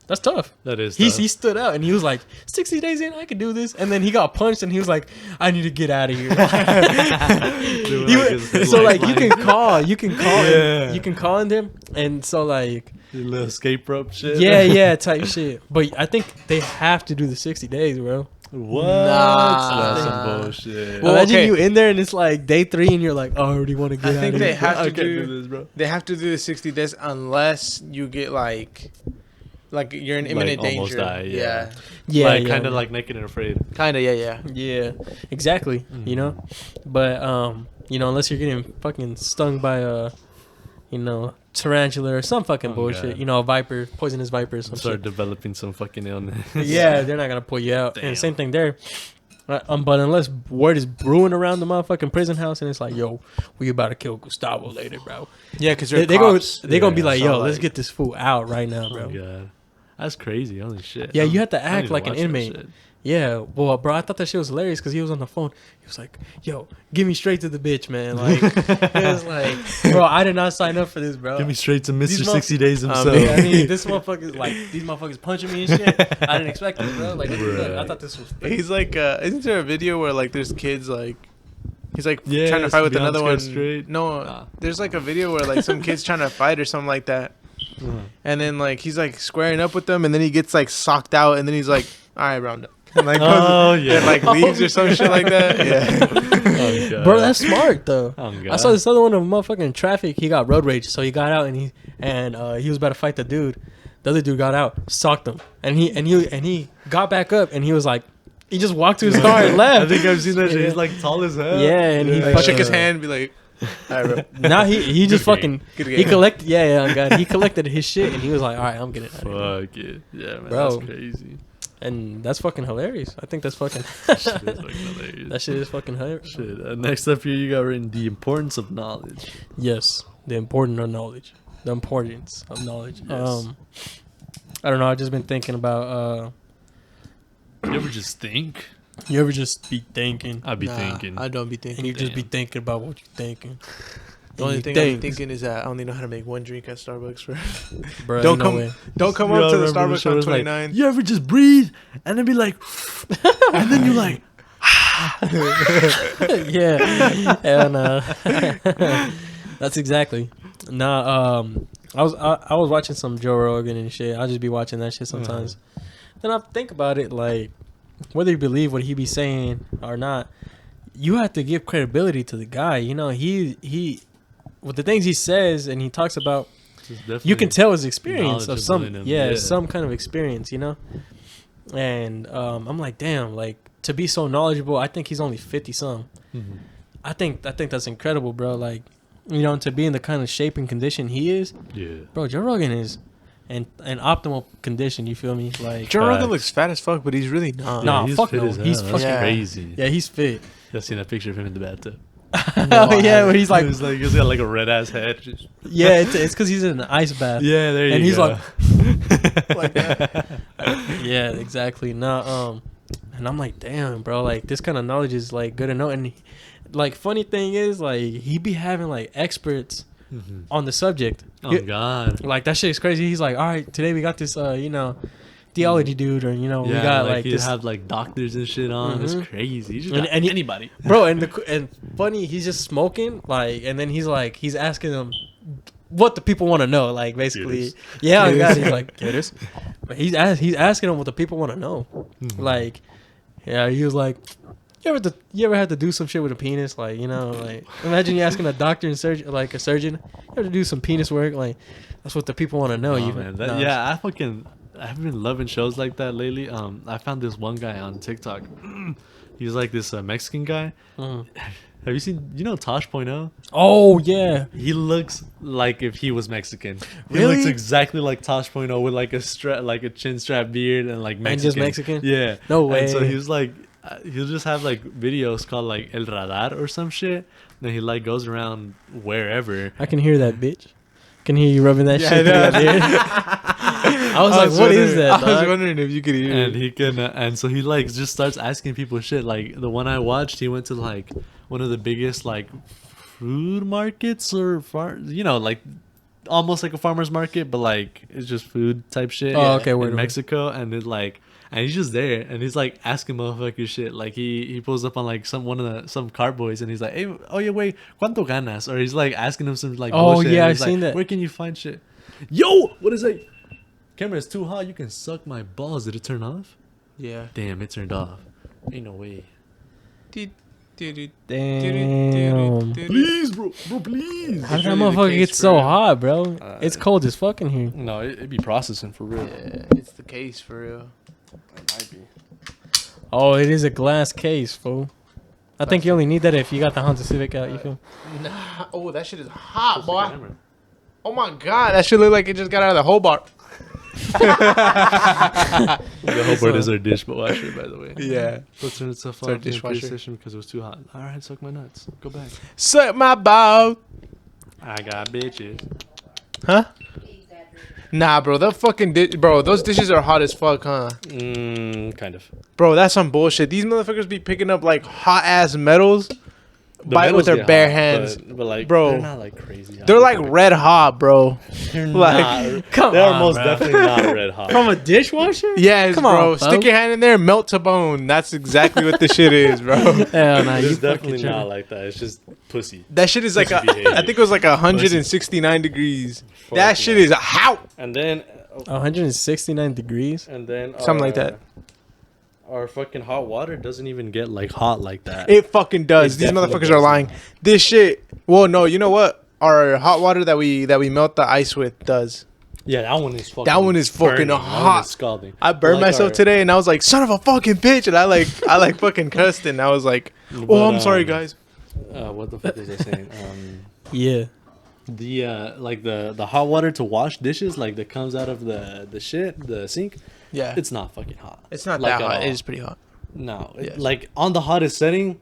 That's tough. That is. He tough. stood out and he was like, 60 days in, I could do this. And then he got punched and he was like, I need to get out of here. Doing He like went- his so like you lifeline. can call Yeah. him, you can call him, and so like Your little escape rope shit. yeah type shit. But I think they have to do the 60 days, bro. What? Nah. That's some bullshit. Well, Imagine okay. you in there and it's like day 3 and you're like, oh, I already want to get I out think of they here. have I to can't do. do this, bro. They have to do the 60 days unless you get like you're in imminent Like, almost danger. die, yeah. Yeah, like yeah, kind of yeah. like naked and afraid. Kind of. Yeah. Yeah, exactly. You know, but you know, unless you're getting fucking stung by a, you know, tarantula or some fucking Oh, bullshit. God. You know, a viper, poisonous viper or some Start shit. developing some fucking illness. Yeah, they're not gonna pull you out. Damn. And same thing there. But unless word is brewing around the motherfucking prison house and it's like, yo, we about to kill Gustavo later, bro. Yeah, because They gonna Yeah, be like, so, yo, let's like- get this fool out right now, Oh bro. god, that's crazy. Holy shit. Yeah, you have to I act need to like an watch that inmate. shit. Yeah, well, bro, I thought that shit was hilarious because he was on the phone. He was like, "Yo, give me straight to the bitch, man." Like, he was like, "Bro, I did not sign up for this, bro." Give me straight to These Mr. mo- 60 Days himself. I mean, this motherfucker, like, these motherfuckers punching me and shit. I didn't expect this, bro. Like, look, I thought this was. Fake. He's like, isn't there a video where like there's kids like, he's like Yeah, trying to fight with beyond another one. scared straight. No, Nah. there's like a video where like some kids trying to fight or something like that, and then like he's like squaring up with them, and then he gets like socked out, and then he's like, all right, round up. And like, Oh, yeah. and, like leaves or some shit like that. Yeah. Oh, God. Bro, that's smart though. Oh, God. I saw this other one of motherfucking traffic. He got road rage, so he got out and he was about to fight the dude. The other dude got out, socked him, and he got back up, and he was like, he just walked to his car and I left. think I've seen that shit. Yeah. He's like tall as hell. Yeah, and he Like, fucking shook his hand, be like, all right, bro. Now he just Good fucking Good he game. collected oh God, he collected his shit and he was like, all right, I'm getting out of here. Fuck it. Yeah, man. Bro. That's crazy. And that's fucking hilarious. I think that's fucking Shit is fucking hilarious. that shit is fucking hilarious. Shit. Next up here, you got written the importance of knowledge. Yes, the importance of knowledge. The importance of knowledge. Yes. I don't know. I've just been thinking about. You ever just think? You ever just be thinking I'd be Nah, thinking. I don't be and thinking. you just be Damn. thinking about what you're thinking. The only And thing you I'm think, thinking is that I only know how to make one drink at Starbucks. For bro, Don't ain't no come- way. don't come You up to the remember Starbucks show on was like, 29. you ever just breathe and then be like, and then you're like, Yeah, and that's exactly. Nah, I was watching some Joe Rogan and shit. I'll just be watching that shit sometimes. Then I think about it, like whether you believe what he be saying or not, you have to give credibility to the guy. You know, he with the things he says and he talks about, you can tell his experience of some knowledgeable in him, yeah. some kind of experience, you know. And I'm like, damn, like to be so knowledgeable. I think he's only 50 some. Mhm. I think that's incredible, bro. Like, you know, to be in the kind of shape and condition he is, Yeah. bro. Joe Rogan is in optimal condition. You feel me? Like, Joe Rogan Facts. looks fat as fuck, but he's really not. Nah, he's fuck fit no. as hell. He's That's fucking- Yeah. crazy. yeah, he's fit. I've seen a picture of him in the bathtub. Oh yeah, where he's like, he's got like a red ass head. Just- yeah, it's because he's in an ice bath. yeah, there you And he's go. like that. Yeah, exactly. Nah, and I'm like, damn, bro. Like, this kind of knowledge is like good to know. And like, funny thing is, like, he be having like experts on the subject. Oh God. Like that shit is crazy. He's like, all right, today we got this, theology dude, or we got like he'd this, have like doctors and shit on. It's crazy. You just And- got and he- anybody. bro. And funny, he's just smoking, like, and then he's asking them what the people want to know, like basically, Get yeah, God, he's like, get us. But he's asking them what the people want to know, like, yeah, he was like. You ever had to do some shit with a penis? Like, like imagine you asking a doctor and surgeon, like a surgeon, you have to do some penis work. Like, that's what the people want to know. Oh, man. I've been loving shows like that lately. I found this one guy on TikTok. He's like this Mexican guy. Have you seen, Tosh.0? Oh yeah, He looks like if he was Mexican. He Really? looks exactly like Tosh.0 with like a chin strap beard and like Mexican. And just Mexican? Yeah. No way. And so he's like, he'll just have like videos called like El Radar or some shit. Then he like goes around wherever. I can hear that bitch. Can hear you rubbing that Yeah, shit. I know. Through that beard. I was like, what is that? I was dog? wondering if you could hear And it. he can, and so he like just starts asking people shit. Like the one I watched, he went to like one of the biggest like food markets or like almost like a farmer's market, but like it's just food type shit. Oh, okay, word, in word. Mexico, and it like, and he's just there, and he's like asking motherfuckers shit. Like he pulls up on like some carboys, and he's like, hey, oh yeah, wait, ¿cuánto ganas? Or he's like asking him some like Oh, bullshit, yeah, and I've he's seen like, that. Where can you find shit? Yo, what is that? Camera is too hot. You can suck my balls. Did it turn off? Yeah. Damn, it turned off. Ain't no way. Damn. Please, bro, please. How did that really the motherfucker case get for so real. hot, bro? It's cold as fuck in here. No, it be processing for real. Yeah, it's the case for real. It might be. Oh, it is a glass case, fool. I think you only need that if you got the Honda Civic out. You feel? Nah. Oh, that shit is hot, boy. Oh my god, that shit look like it just got out of the Hobart. The whole board is our dishwasher, by the way. Yeah. Let's turn itself It's our off in the dishwasher. session because it was too hot. All right, suck my nuts. Go back. Suck my ball. I got bitches. Huh? Nah, bro, that fucking bro, those dishes are hot as fuck, huh? Kind of. Bro, that's some bullshit. These motherfuckers be picking up like hot ass metals, The bite with metals their get bare hot, hands. but like, Bro. they're not like crazy. hot. They're like red hot, bro. They're like, not. come They're on, most bro. definitely not red hot. From a dishwasher? Yes, Come bro. on, Stick folks. your hand in there, melt to bone. That's exactly what the shit is, bro. Hell nah, you It's fucking definitely tripping. not like that. It's just pussy. That shit is like Pussy behavior. I think it was like 169 degrees. That Fuck shit yeah. is how 169 degrees. Something like that. Our fucking hot water doesn't even get like hot like that. it fucking does. It These definitely motherfuckers are does. lying. This shit. Well, no, you know what? Our hot water that we melt the ice with does. Yeah, that one is fucking. That one is fucking burning. That one hot. is scalding. I burned Like myself our- today, and I was like, "Son of a fucking bitch!" And I like fucking cussed, and I was like, "Oh, But, I'm sorry, guys." What the fuck was I saying? Yeah. The like the hot water to wash dishes, like that comes out of the sink. Yeah, It's not fucking hot. it's not like that at hot. all. It is pretty hot. No, Yes. like on the hottest setting,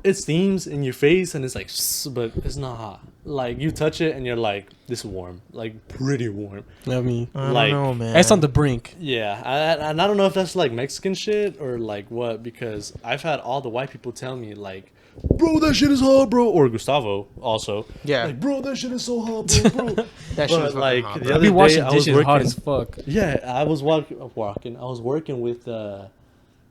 it steams in your face and it's like, but it's not hot. Like you touch it and you're like, this is warm, like pretty warm. I mean, I don't Like, know, man. it's on the brink. Yeah, and I don't know if that's like Mexican shit or like what, because I've had all the white people tell me like, bro, that shit is hot, bro, or Gustavo also. Yeah. like bro, that shit is so hot, bro. That shit But, is like, hot, the bro. I other be day washing I was dishes hot working- as fuck. Yeah, I was walking. I was working with I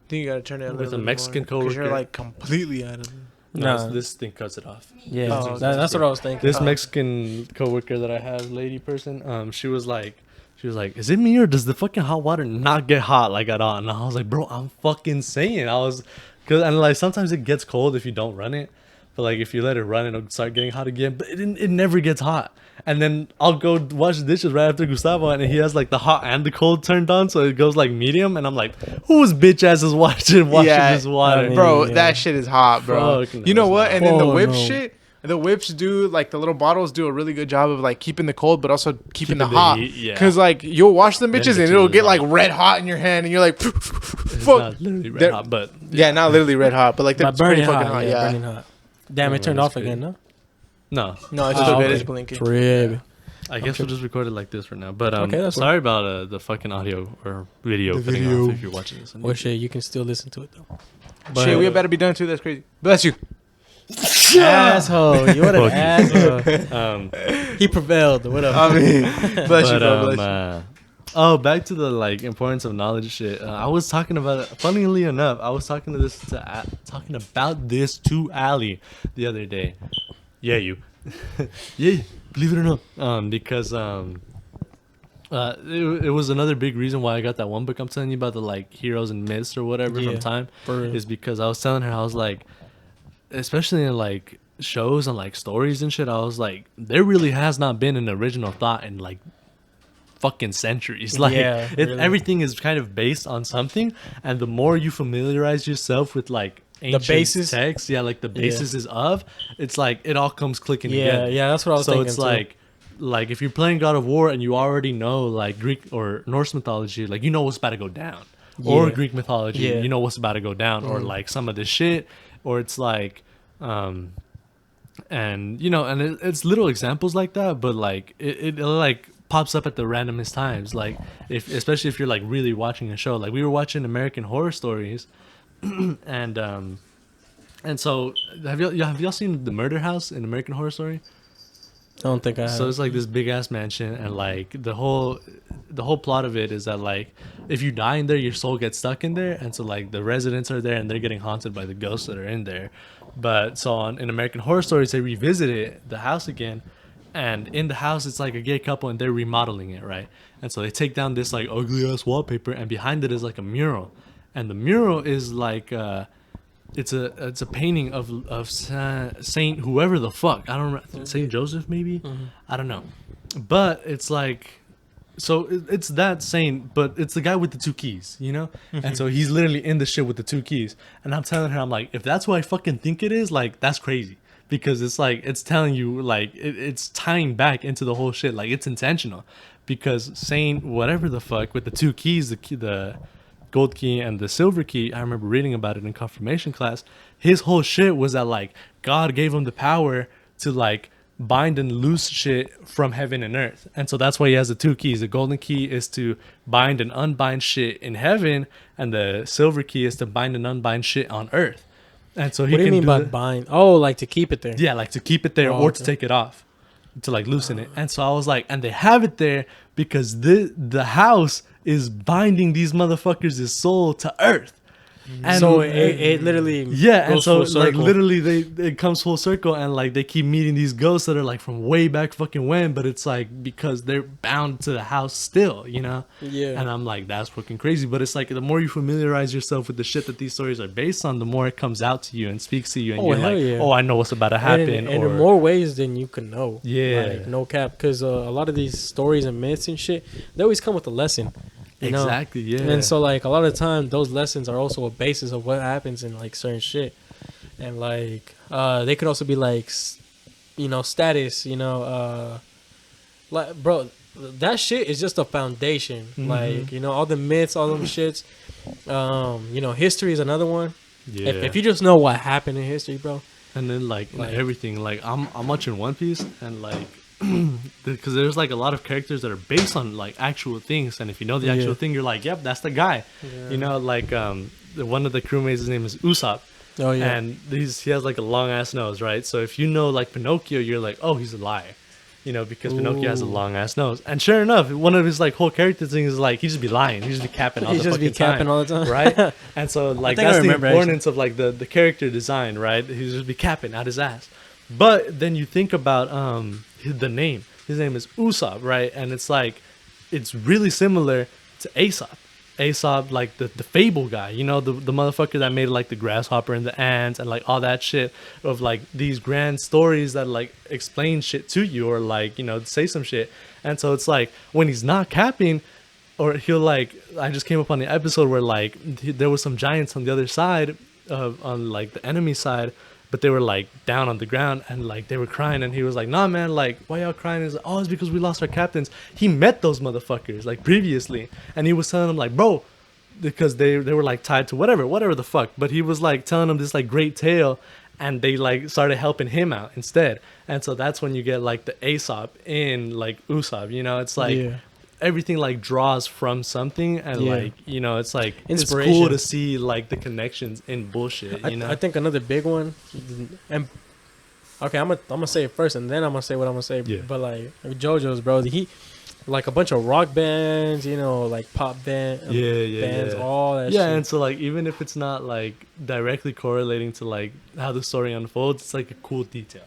think you gotta turn it a with little a bit Mexican more, 'cause coworker. you're like completely out of it. Nah. this thing cuts it off. Yeah, Oh, that's what I was thinking. This Mexican coworker that I have, lady person, she was like, is it me or does the fucking hot water not get hot like at all? And I was like, bro, I'm fucking saying. And like sometimes it gets cold if you don't run it, but like if you let it run, it'll start getting hot again. But it never gets hot. And then I'll go wash the dishes right after Gustavo, and he has like the hot and the cold turned on, so it goes like medium. And I'm like, whose bitch ass is washing Yeah, this water? I mean, Bro, yeah. that shit is hot, bro. Fuck no, You know it's what? not. And then the Oh, whip no. shit. The whips do like the little bottles do a really good job of like keeping the cold, but also keeping the the hot. heat, yeah. Cause like you'll wash them bitches and bitches it'll is get like hot. red hot in your hand, and you're like, It's fuck. not literally red They're- hot, but Yeah, not literally red hot, but like But they're pretty burning fucking hot, hot. yeah, Yeah. burning hot. Damn, Oh, it turned that's off again, crazy. no? no. No, it's Oh, still good. okay. It's blinking. Trip. I guess we'll just record it like this for now. But Okay, that's sorry about the fucking audio or video The cutting video. off if you're watching this. on Well, YouTube. shit, you can still listen to it though. Shit, we better be done too. That's crazy. Bless you. Asshole. You what an Fuck you. asshole. He prevailed. Whatever. I mean, bless you, But bro. Bless you. oh, back to the like importance of knowledge shit. I was talking about it. Funnily enough, I was talking about this to Ali the other day. Yeah, you. Yeah, believe it or not. Because it was another big reason why I got that one book I'm telling you about, the like heroes and myths or whatever Yeah, from Time, for real. is because I was telling her, I was like, especially in like shows and like stories and shit, I was like, there really has not been an original thought in like fucking centuries. Like Yeah, really. everything is kind of based on something, and the more you familiarize yourself with like ancient basis? text, yeah, like the Yeah. basis is of, it's like it all comes clicking Yeah, together. yeah, that's what I was so thinking it's too. like if you're playing God of War and you already know like Greek or Norse mythology, like you know what's about to go down, or Yeah. Greek mythology, Yeah. you know what's about to go down, or Mhm. like some of this shit, or it's like and you know, and it's little examples like that, but like it like pops up at the randomest times, like if especially if you're like really watching a show. Like we were watching American Horror Stories and so have y'all seen the murder house in American Horror Story? I don't think I have. So it's like this big ass mansion, and like the whole plot of it is that like if you die in there, your soul gets stuck in there, and so like the residents are there and they're getting haunted by the ghosts that are in there. But so in American Horror Stories, they revisit the house again, and in the house it's like a gay couple and they're remodeling it, right? And so they take down this like ugly ass wallpaper, and behind it is like a mural, and the mural is like it's a painting of Saint whoever the fuck, I don't remember, Saint Joseph maybe, I don't know, but it's like, so it's that saint, but it's the guy with the two keys, you know, and so he's literally in the shit with the two keys, and I'm telling her, I'm like, if that's what I fucking think it is, like that's crazy, because it's like it's telling you like it's tying back into the whole shit, like it's intentional, because Saint whatever the fuck with the two keys, the gold key and the silver key, I remember reading about it in confirmation class. His whole shit was that like God gave him the power to like bind and loose shit from heaven and earth, and so that's why he has the two keys. The golden key is to bind and unbind shit in heaven, and the silver key is to bind and unbind shit on earth. And so he What do you can mean by the- bind? Oh, like to keep it there. yeah, like to keep it there, Oh, or to okay. take it off, to like loosen it. And so I was like, and they have it there because the house is binding these motherfuckers' soul to earth. And So it literally yeah, and goes so full like circle. literally it comes full circle, and like they keep meeting these ghosts that are like from way back fucking when, but it's like because they're bound to the house still, you know. Yeah. And I'm like, that's fucking crazy. But it's like the more you familiarize yourself with the shit that these stories are based on, the more it comes out to you and speaks to you, and Oh, you're hell like, yeah. oh, I know what's about to happen. And or in more ways than you can know. Yeah. Like, no cap. Because a lot of these stories and myths and shit, they always come with a lesson. You know? exactly, yeah. And so, like, a lot of the time, those lessons are also a basis of what happens in, like, certain shit. And, like, they could also be, like, you know, status, you know. Like, bro, that shit is just a foundation. Like, you know, all the myths, all them shits. You know, history is another one. yeah. If you just know what happened in history, bro. And then like Like- everything, like I'm watching One Piece, and like because there's like a lot of characters that are based on like actual things, and if you know the actual Yeah. thing, you're like, yep, that's the guy. You know, like one of the crewmates, his name is Usopp, Oh, yeah. and he has like a long ass nose, right? So if you know like Pinocchio, you're like, oh, he's a liar, you know, because Pinocchio has a Ooh. long ass nose. And sure enough, one of his like whole character things is like he just be lying, he just be capping all He the just be fucking time, capping all the time. right? And so like think I that's the remember, importance of like the character design, right? He just be capping out his ass. But then you think about the name. His name is Usopp, right? And it's like it's really similar to Aesop. Aesop, like the fable guy, you know, the motherfucker that made like the grasshopper and the ants and like all that shit of like these grand stories that like explain shit to you, or like, you know, say some shit. And so it's like when he's not capping, or he'll like, I just came up on the episode where like there was some giants on the other side of, on like the enemy side, but they were like down on the ground and like they were crying, and he was like, nah man, like why y'all crying? He's like, oh, it's because we lost our captains. He met those motherfuckers like previously, and he was telling them like, bro, because they were like tied to whatever the fuck, but he was like telling them this like great tale, and they like started helping him out instead. And so that's when you get like the Aesop in like Usopp, you know. It's like Yeah. everything like draws from something, and Yeah. like it's like it's Inspiration. cool to see like the connections in bullshit. I think another big one, and okay, I'm gonna say it first, and then I'm gonna say what I'm gonna say. Yeah. But like JoJo's, bro, he like a bunch of rock bands, like pop bands, yeah. all that. Yeah, shit. and so like even if it's not like directly correlating to like how the story unfolds, it's like a cool detail.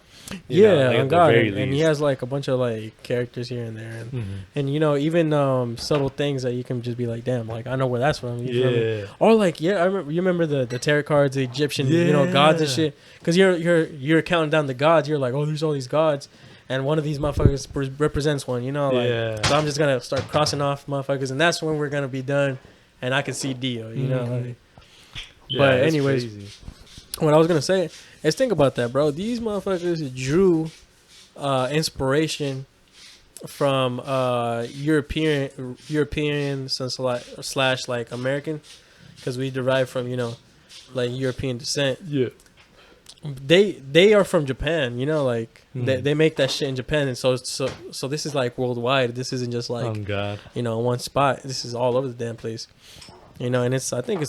You know, like, on at the God, very and he least. has like a bunch of like characters here and there, and, Mhm. and even subtle things that you can just be like, damn, like I know where that's from. You feel me? Yeah. Or like, yeah, I remember. You remember the tarot cards, the Egyptian, gods and Yeah. shit. Because you're counting down the gods. You're like, oh, there's all these gods, and one of these motherfuckers represents one. Like, Yeah. so I'm just gonna start crossing off motherfuckers, and that's when we're gonna be done, and I can see Dio. Mhm. Like, Yeah, but it's anyways, crazy. what I was gonna say is think about that, bro. These motherfuckers drew inspiration from European slash like American, because we derive from like European descent. Yeah. They are from Japan, like Mhm. they make that shit in Japan, and so this is like worldwide. This isn't just like Oh God. one spot. This is all over the damn place, and I think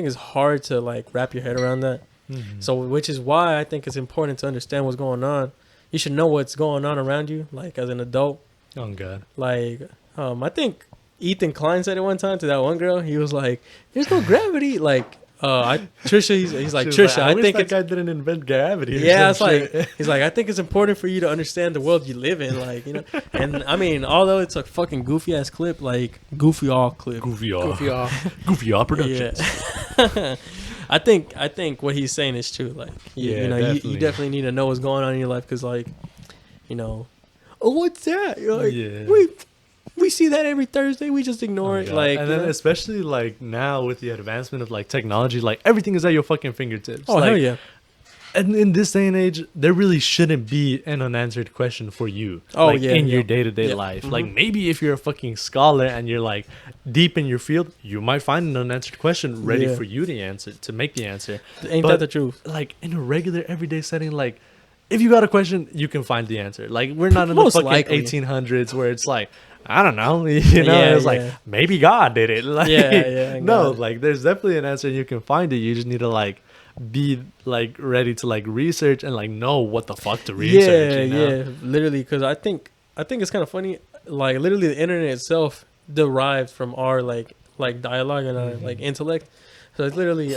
it's hard to like wrap your head around that. Mhm. So, which is why I think it's important to understand what's going on. You should know what's going on around you, like as an adult. Oh God. Like, I think Ethan Klein said it one time to that one girl. He was like, "There's no gravity." Like, Trisha, he's like, She was Trisha, I I wish think that it's guy didn't invent gravity. or yeah. some It's like shit. he's like, I think it's important for you to understand the world you live in, like And I mean, although it's a fucking goofy ass clip, like goofy all clip, Goofy off. Goofy off. Goofy off productions. Yeah. I think what he's saying is true. Like, Yeah, you definitely. definitely need to know what's going on in your life, because, like, oh, what's that? You're like, Yeah. we see that every Thursday. We just ignore Oh, it. God. Like, and then especially like now with the advancement of like technology, like everything is at your fucking fingertips. oh like, hell yeah. And in this day and age, there really shouldn't be an unanswered question for you. Oh, like, yeah, in yeah. your day-to-day Yeah. life. Mhm. Like maybe if you're a fucking scholar and you're like deep in your field, you might find an unanswered question ready Yeah. for you to make the answer. Ain't But- that the truth? Like in a regular everyday setting, like if you got a question, you can find the answer. Like we're not in the Most fucking likely. 1800s where it's like, I don't know, it's like yeah. maybe God did it. Like, Yeah, no, God. like there's definitely an answer and you can find it. You just need to like be like ready to like research and like know what the fuck to research. Yeah, literally, because I think it's kind of funny. Like, literally, the internet itself derived from our like dialogue and our like intellect. So it's literally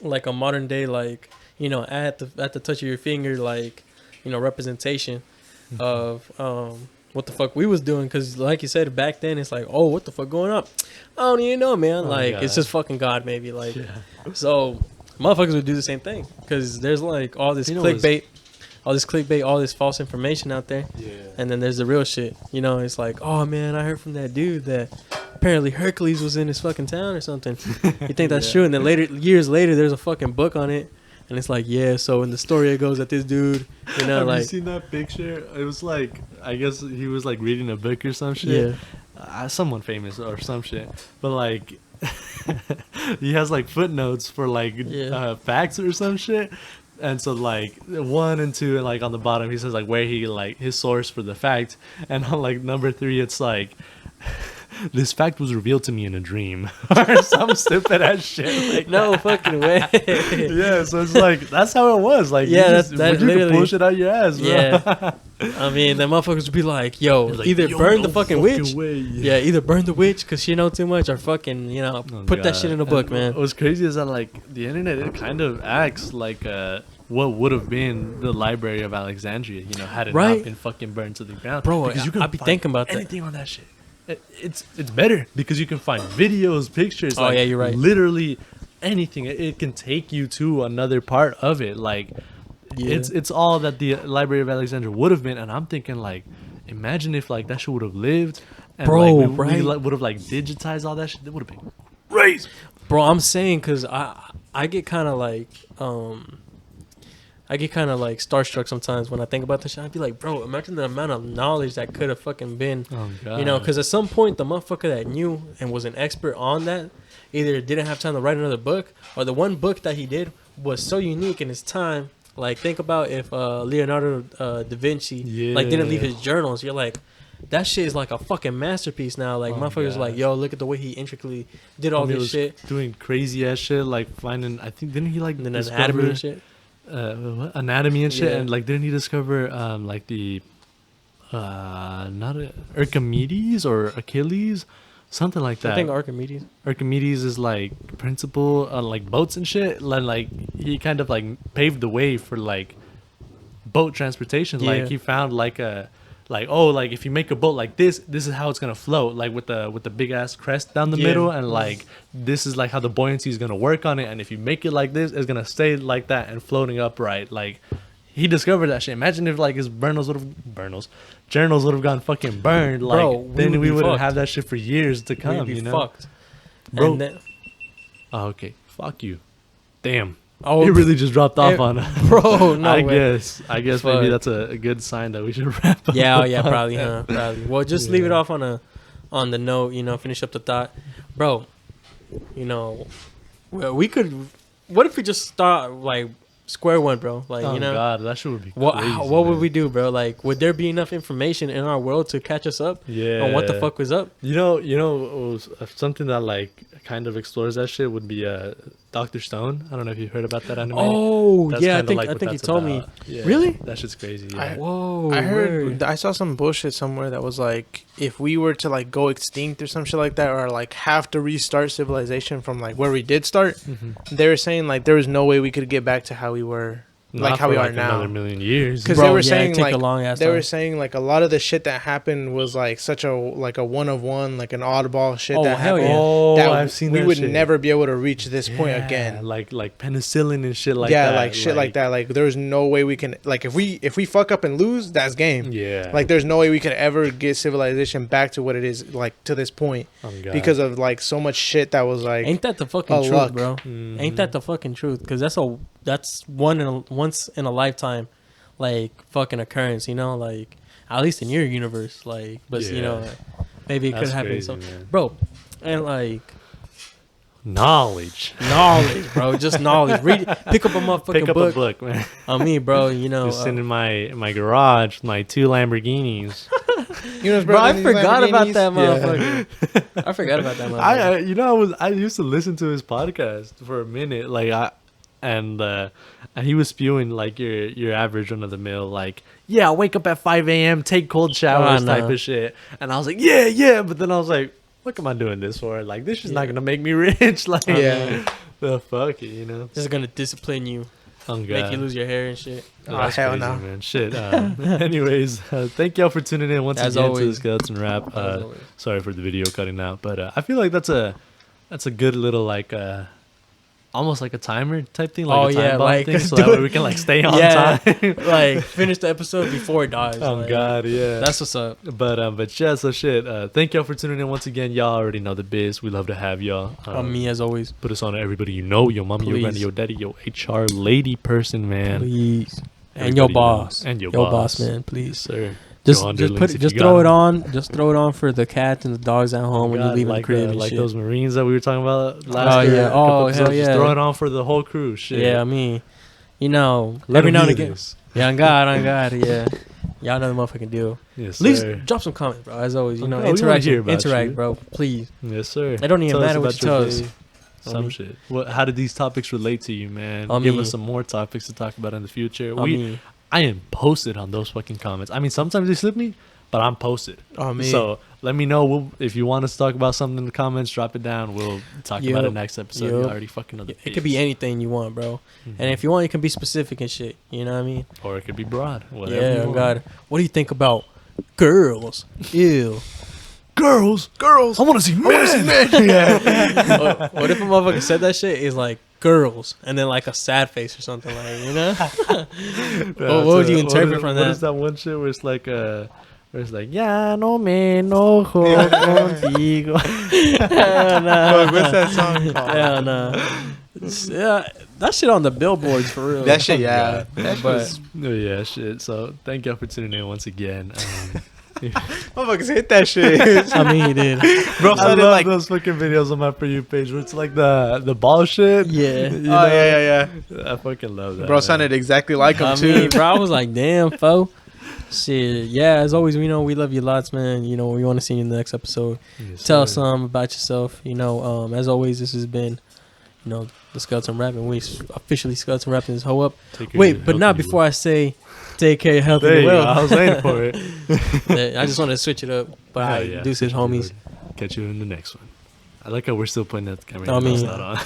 like a modern day, like, at the touch of your finger, like, representation of what the fuck we was doing. Because like you said, back then it's like, oh, what the fuck going up? I don't even know, man. Oh, like, God. it's just fucking God, maybe. Like, Yeah. so motherfuckers would do the same thing, because there's like all this You know what's- clickbait, all this false information out there. Yeah. And then there's the real shit. It's like, oh man, I heard from that dude that apparently Hercules was in his fucking town or something. You think that's Yeah. true? And then years later, there's a fucking book on it, and it's like, yeah. So in the story, it goes that this dude, Have you like, seen that picture? It was like, I guess he was like reading a book or some shit. yeah, Someone famous or some shit. But like, he has like footnotes for like Yeah. facts or some shit. And so like 1 and 2, and like on the bottom he says like where he like his source for the fact, and on like number 3 it's like, this fact was revealed to me in a dream or some stupid ass shit. Like no fucking way. yeah, so it's like that's how it was. Like Yeah, you that's you can literally- pull shit out your ass, bro. Yeah. I mean, the motherfuckers would be like, yo, Like, either yo, burn no the fucking witch. way. Yeah, either burn the witch because she know too much, or fucking, Oh, put that God. shit in a book, And man. What's crazy is that like the internet, it kind of acts like what would have been the Library of Alexandria, had it Right. not been fucking burned to the ground. Bro, because you can I be find thinking about that. anything on that shit. It's better because you can find videos, pictures. Oh, like, yeah, you're right. Literally anything. It can take you to another part of it. Like Yeah. it's all that the Library of Alexandria would have been. And I'm thinking like, imagine if like that shit would have lived, and Bro, like we right. like, would have like digitized all that shit. That would have been crazy. Bro, I'm saying, because I get kind of like starstruck sometimes when I think about this shit. I'd be like, bro, imagine the amount of knowledge that could have fucking been. Oh God. Because at some point the motherfucker that knew and was an expert on that either didn't have time to write another book, or the one book that he did was so unique in his time. Like, think about if Leonardo da Vinci didn't leave Yeah. his journals. You're like, that shit is like a fucking masterpiece now. Like, Oh, motherfuckers God. like, yo, look at the way he intricately did all Homie this was shit. doing crazy ass shit, like finding. I think didn't he like And then discover anatomy and shit. Anatomy and shit, Yeah. and like didn't he discover like the not Archimedes or Achilles, something like that. I think Archimedes. Archimedes is like principal on like boats and shit. Like he kind of like paved the way for like boat transportation. Yeah. Like he found like a like if you make a boat like this is how it's gonna float, like with the big ass crest down the Yeah. middle, and like this is like how the buoyancy is gonna work on it, and if you make it like this, it's gonna stay like that and floating upright. Like he discovered that shit. Imagine if like his journals would have gone fucking burned. Like Bro, we then would we be wouldn't fucked. have that shit for years to come. We'd be You know, fucked. Bro. And then, Oh, okay. Fuck you. Damn. oh, It really just dropped off it- on. bro, no I way. guess maybe Fuck. that's a good sign that we should wrap up. Yeah, oh, yeah, probably, huh? Probably. Well, just leave it Yeah. off on the note, you know, finish up the thought. Bro, you know, well, we could, what if we just start, like, square one, bro? Like, Oh you know, God, that shit would be what crazy. what would man. we do, bro? Like, would there be enough information in our world to catch us up Yeah. on what the fuck was up? You know, something that like kind of explores that shit would be Dr. Stone. I don't know if you heard about that anime. Oh, That's yeah, I kinda think like I what think you that's told me. about. Yeah, Really? That shit's crazy. Yeah. I- Whoa, I heard. word. I saw some bullshit somewhere that was like, if we were to like go extinct or some shit like that, or like have to restart civilization from like where we did start, Mhm. they were saying like there was no way we could get back to how we were. Like Not how for, we are like, now. Another million years. Because Bro, they were yeah, saying it'd take like a long ass they time. were saying like a lot of the shit that happened was like such a like a one of one, like an oddball shit Oh, that hell happened. yeah. Oh, That I've seen we that would shit. never be able to reach this point Yeah, again. Like penicillin and shit like yeah, that. like shit like that. Like there's no way we can like if we fuck up and lose, that's game. Yeah. Like there's no way we could ever get civilization back to what it is like to this point Oh, God. because of like so much shit that was like Ain't that the fucking a truth, luck. bro? Mhm. Ain't that the fucking truth? Because that's once in a lifetime, like fucking occurrence. You know, like at least in your universe, like, but you know, Yeah. maybe it could That's happen. crazy, So, man. bro, and like Knowledge. knowledge, bro, just knowledge. Read, pick up a motherfucking Pick up book. a book, man. On me, bro. You know, Just sitting in my garage with my 2 Lamborghinis. you know, bro, I these forgot about Lamborghinis? that Yeah. motherfucker. I forgot about that motherfucker. I used to listen to his podcast for a minute, like and he was spewing like your average run of the mill, like, yeah, wake up at 5 a.m., take cold showers type no. of shit. And I was like, yeah, but then I was like, what am I doing this for? Like, this is not Yeah. gonna make me rich. Like, Yeah. the fuck, you know? Just gonna discipline you, Oh, make God. you lose your hair and shit. Oh, Oh, that's hell crazy, no. man. Shit. Anyways, thank y'all for tuning in once As again to always. the Skeleton Rap. As always. Sorry for the video cutting out, but I feel like that's a good little like almost like a timer type thing, like Oh, a time yeah, bomb like, thing, so do that way it. we can like stay on Yeah. time. Like finish the episode before it dies. Oh, like, God, yeah. That's what's up. But yeah, so shit. Thank y'all for tuning in once again. Y'all already know the biz. We love to have y'all. On me as always. Put us on to everybody you know, your mommy, your Please. granny, your daddy, your HR lady person, man. Please. And Everybody your you boss. know. And your boss, boss. man. Yes, Please. sir. Just Your just underlings put if just you throw got it 'em. on. Just throw it on for the cats and the dogs at home when you God, leave like the crib and like shit. those Marines that we were talking about last Oh, year, yeah. a couple Oh, hell episodes, yeah. Just throw it on for the whole crew. Shit. Yeah, I mean, you know, Let every 'em now and hear again. this. Yeah, on God, yeah. Y'all know the motherfucking deal. Yes, At least sir. drop some comments, bro. As always, you know, Okay, we wanna interact, hear about interact, you. bro. Please. Yes, sir. It don't even Tell us matter what about you your tell us. day. On Some me. shit. How did these topics relate to you, man? On Give me. us some more topics to talk about in the future. On me. I am posted on those fucking comments. I mean, sometimes they slip me, but I'm posted. Oh man. So let me know if you want us to talk about something in the comments. Drop it down. We'll talk about it Yup. next episode. Yup. You already fucking know the It could be biz. anything you want, bro. Mhm. And if you want, you can be specific and shit. You know what I mean? or it could be broad. Whatever Yeah, you oh want. God. What do you think about girls? Ew. Girls. girls. I want to see men. What if a motherfucker said that shit is like girls and then like a sad face or something, like, you know? What would you interpret from What that? is that one shit where it's like ya no me enojo contigo. Hell no. Fuck, what's that song called? Hell no. Yeah, that shit on the billboards for real. That shit, yeah. That shit But- was, Oh, yeah, shit. So thank y'all for tuning in once again. motherfuckers hit that shit. I mean, he did. Bro, I sounded love like, those fucking videos on my For You page where it's like the ball shit. Yeah. You oh know? yeah. I fucking love that. Bro man. sounded exactly like him I too. mean, bro, I was like, damn, fo. Shit, yeah. As always, we know we love you lots, man. You know, we want to see you in the next episode. Yes, Tell us sir. some about yourself. You know, as always, this has been, you know, the Skeleton Rap, and we officially Skeleton Rapping this hoe up. Take care of Wait, your but health not and your before I say, take care of your health There and you your go. I wealth. was waiting for it. I just want to switch it up. But Hell I yeah. deuces, homies. Catch you in the next one. I like how we're still putting that camera. I mean- not on.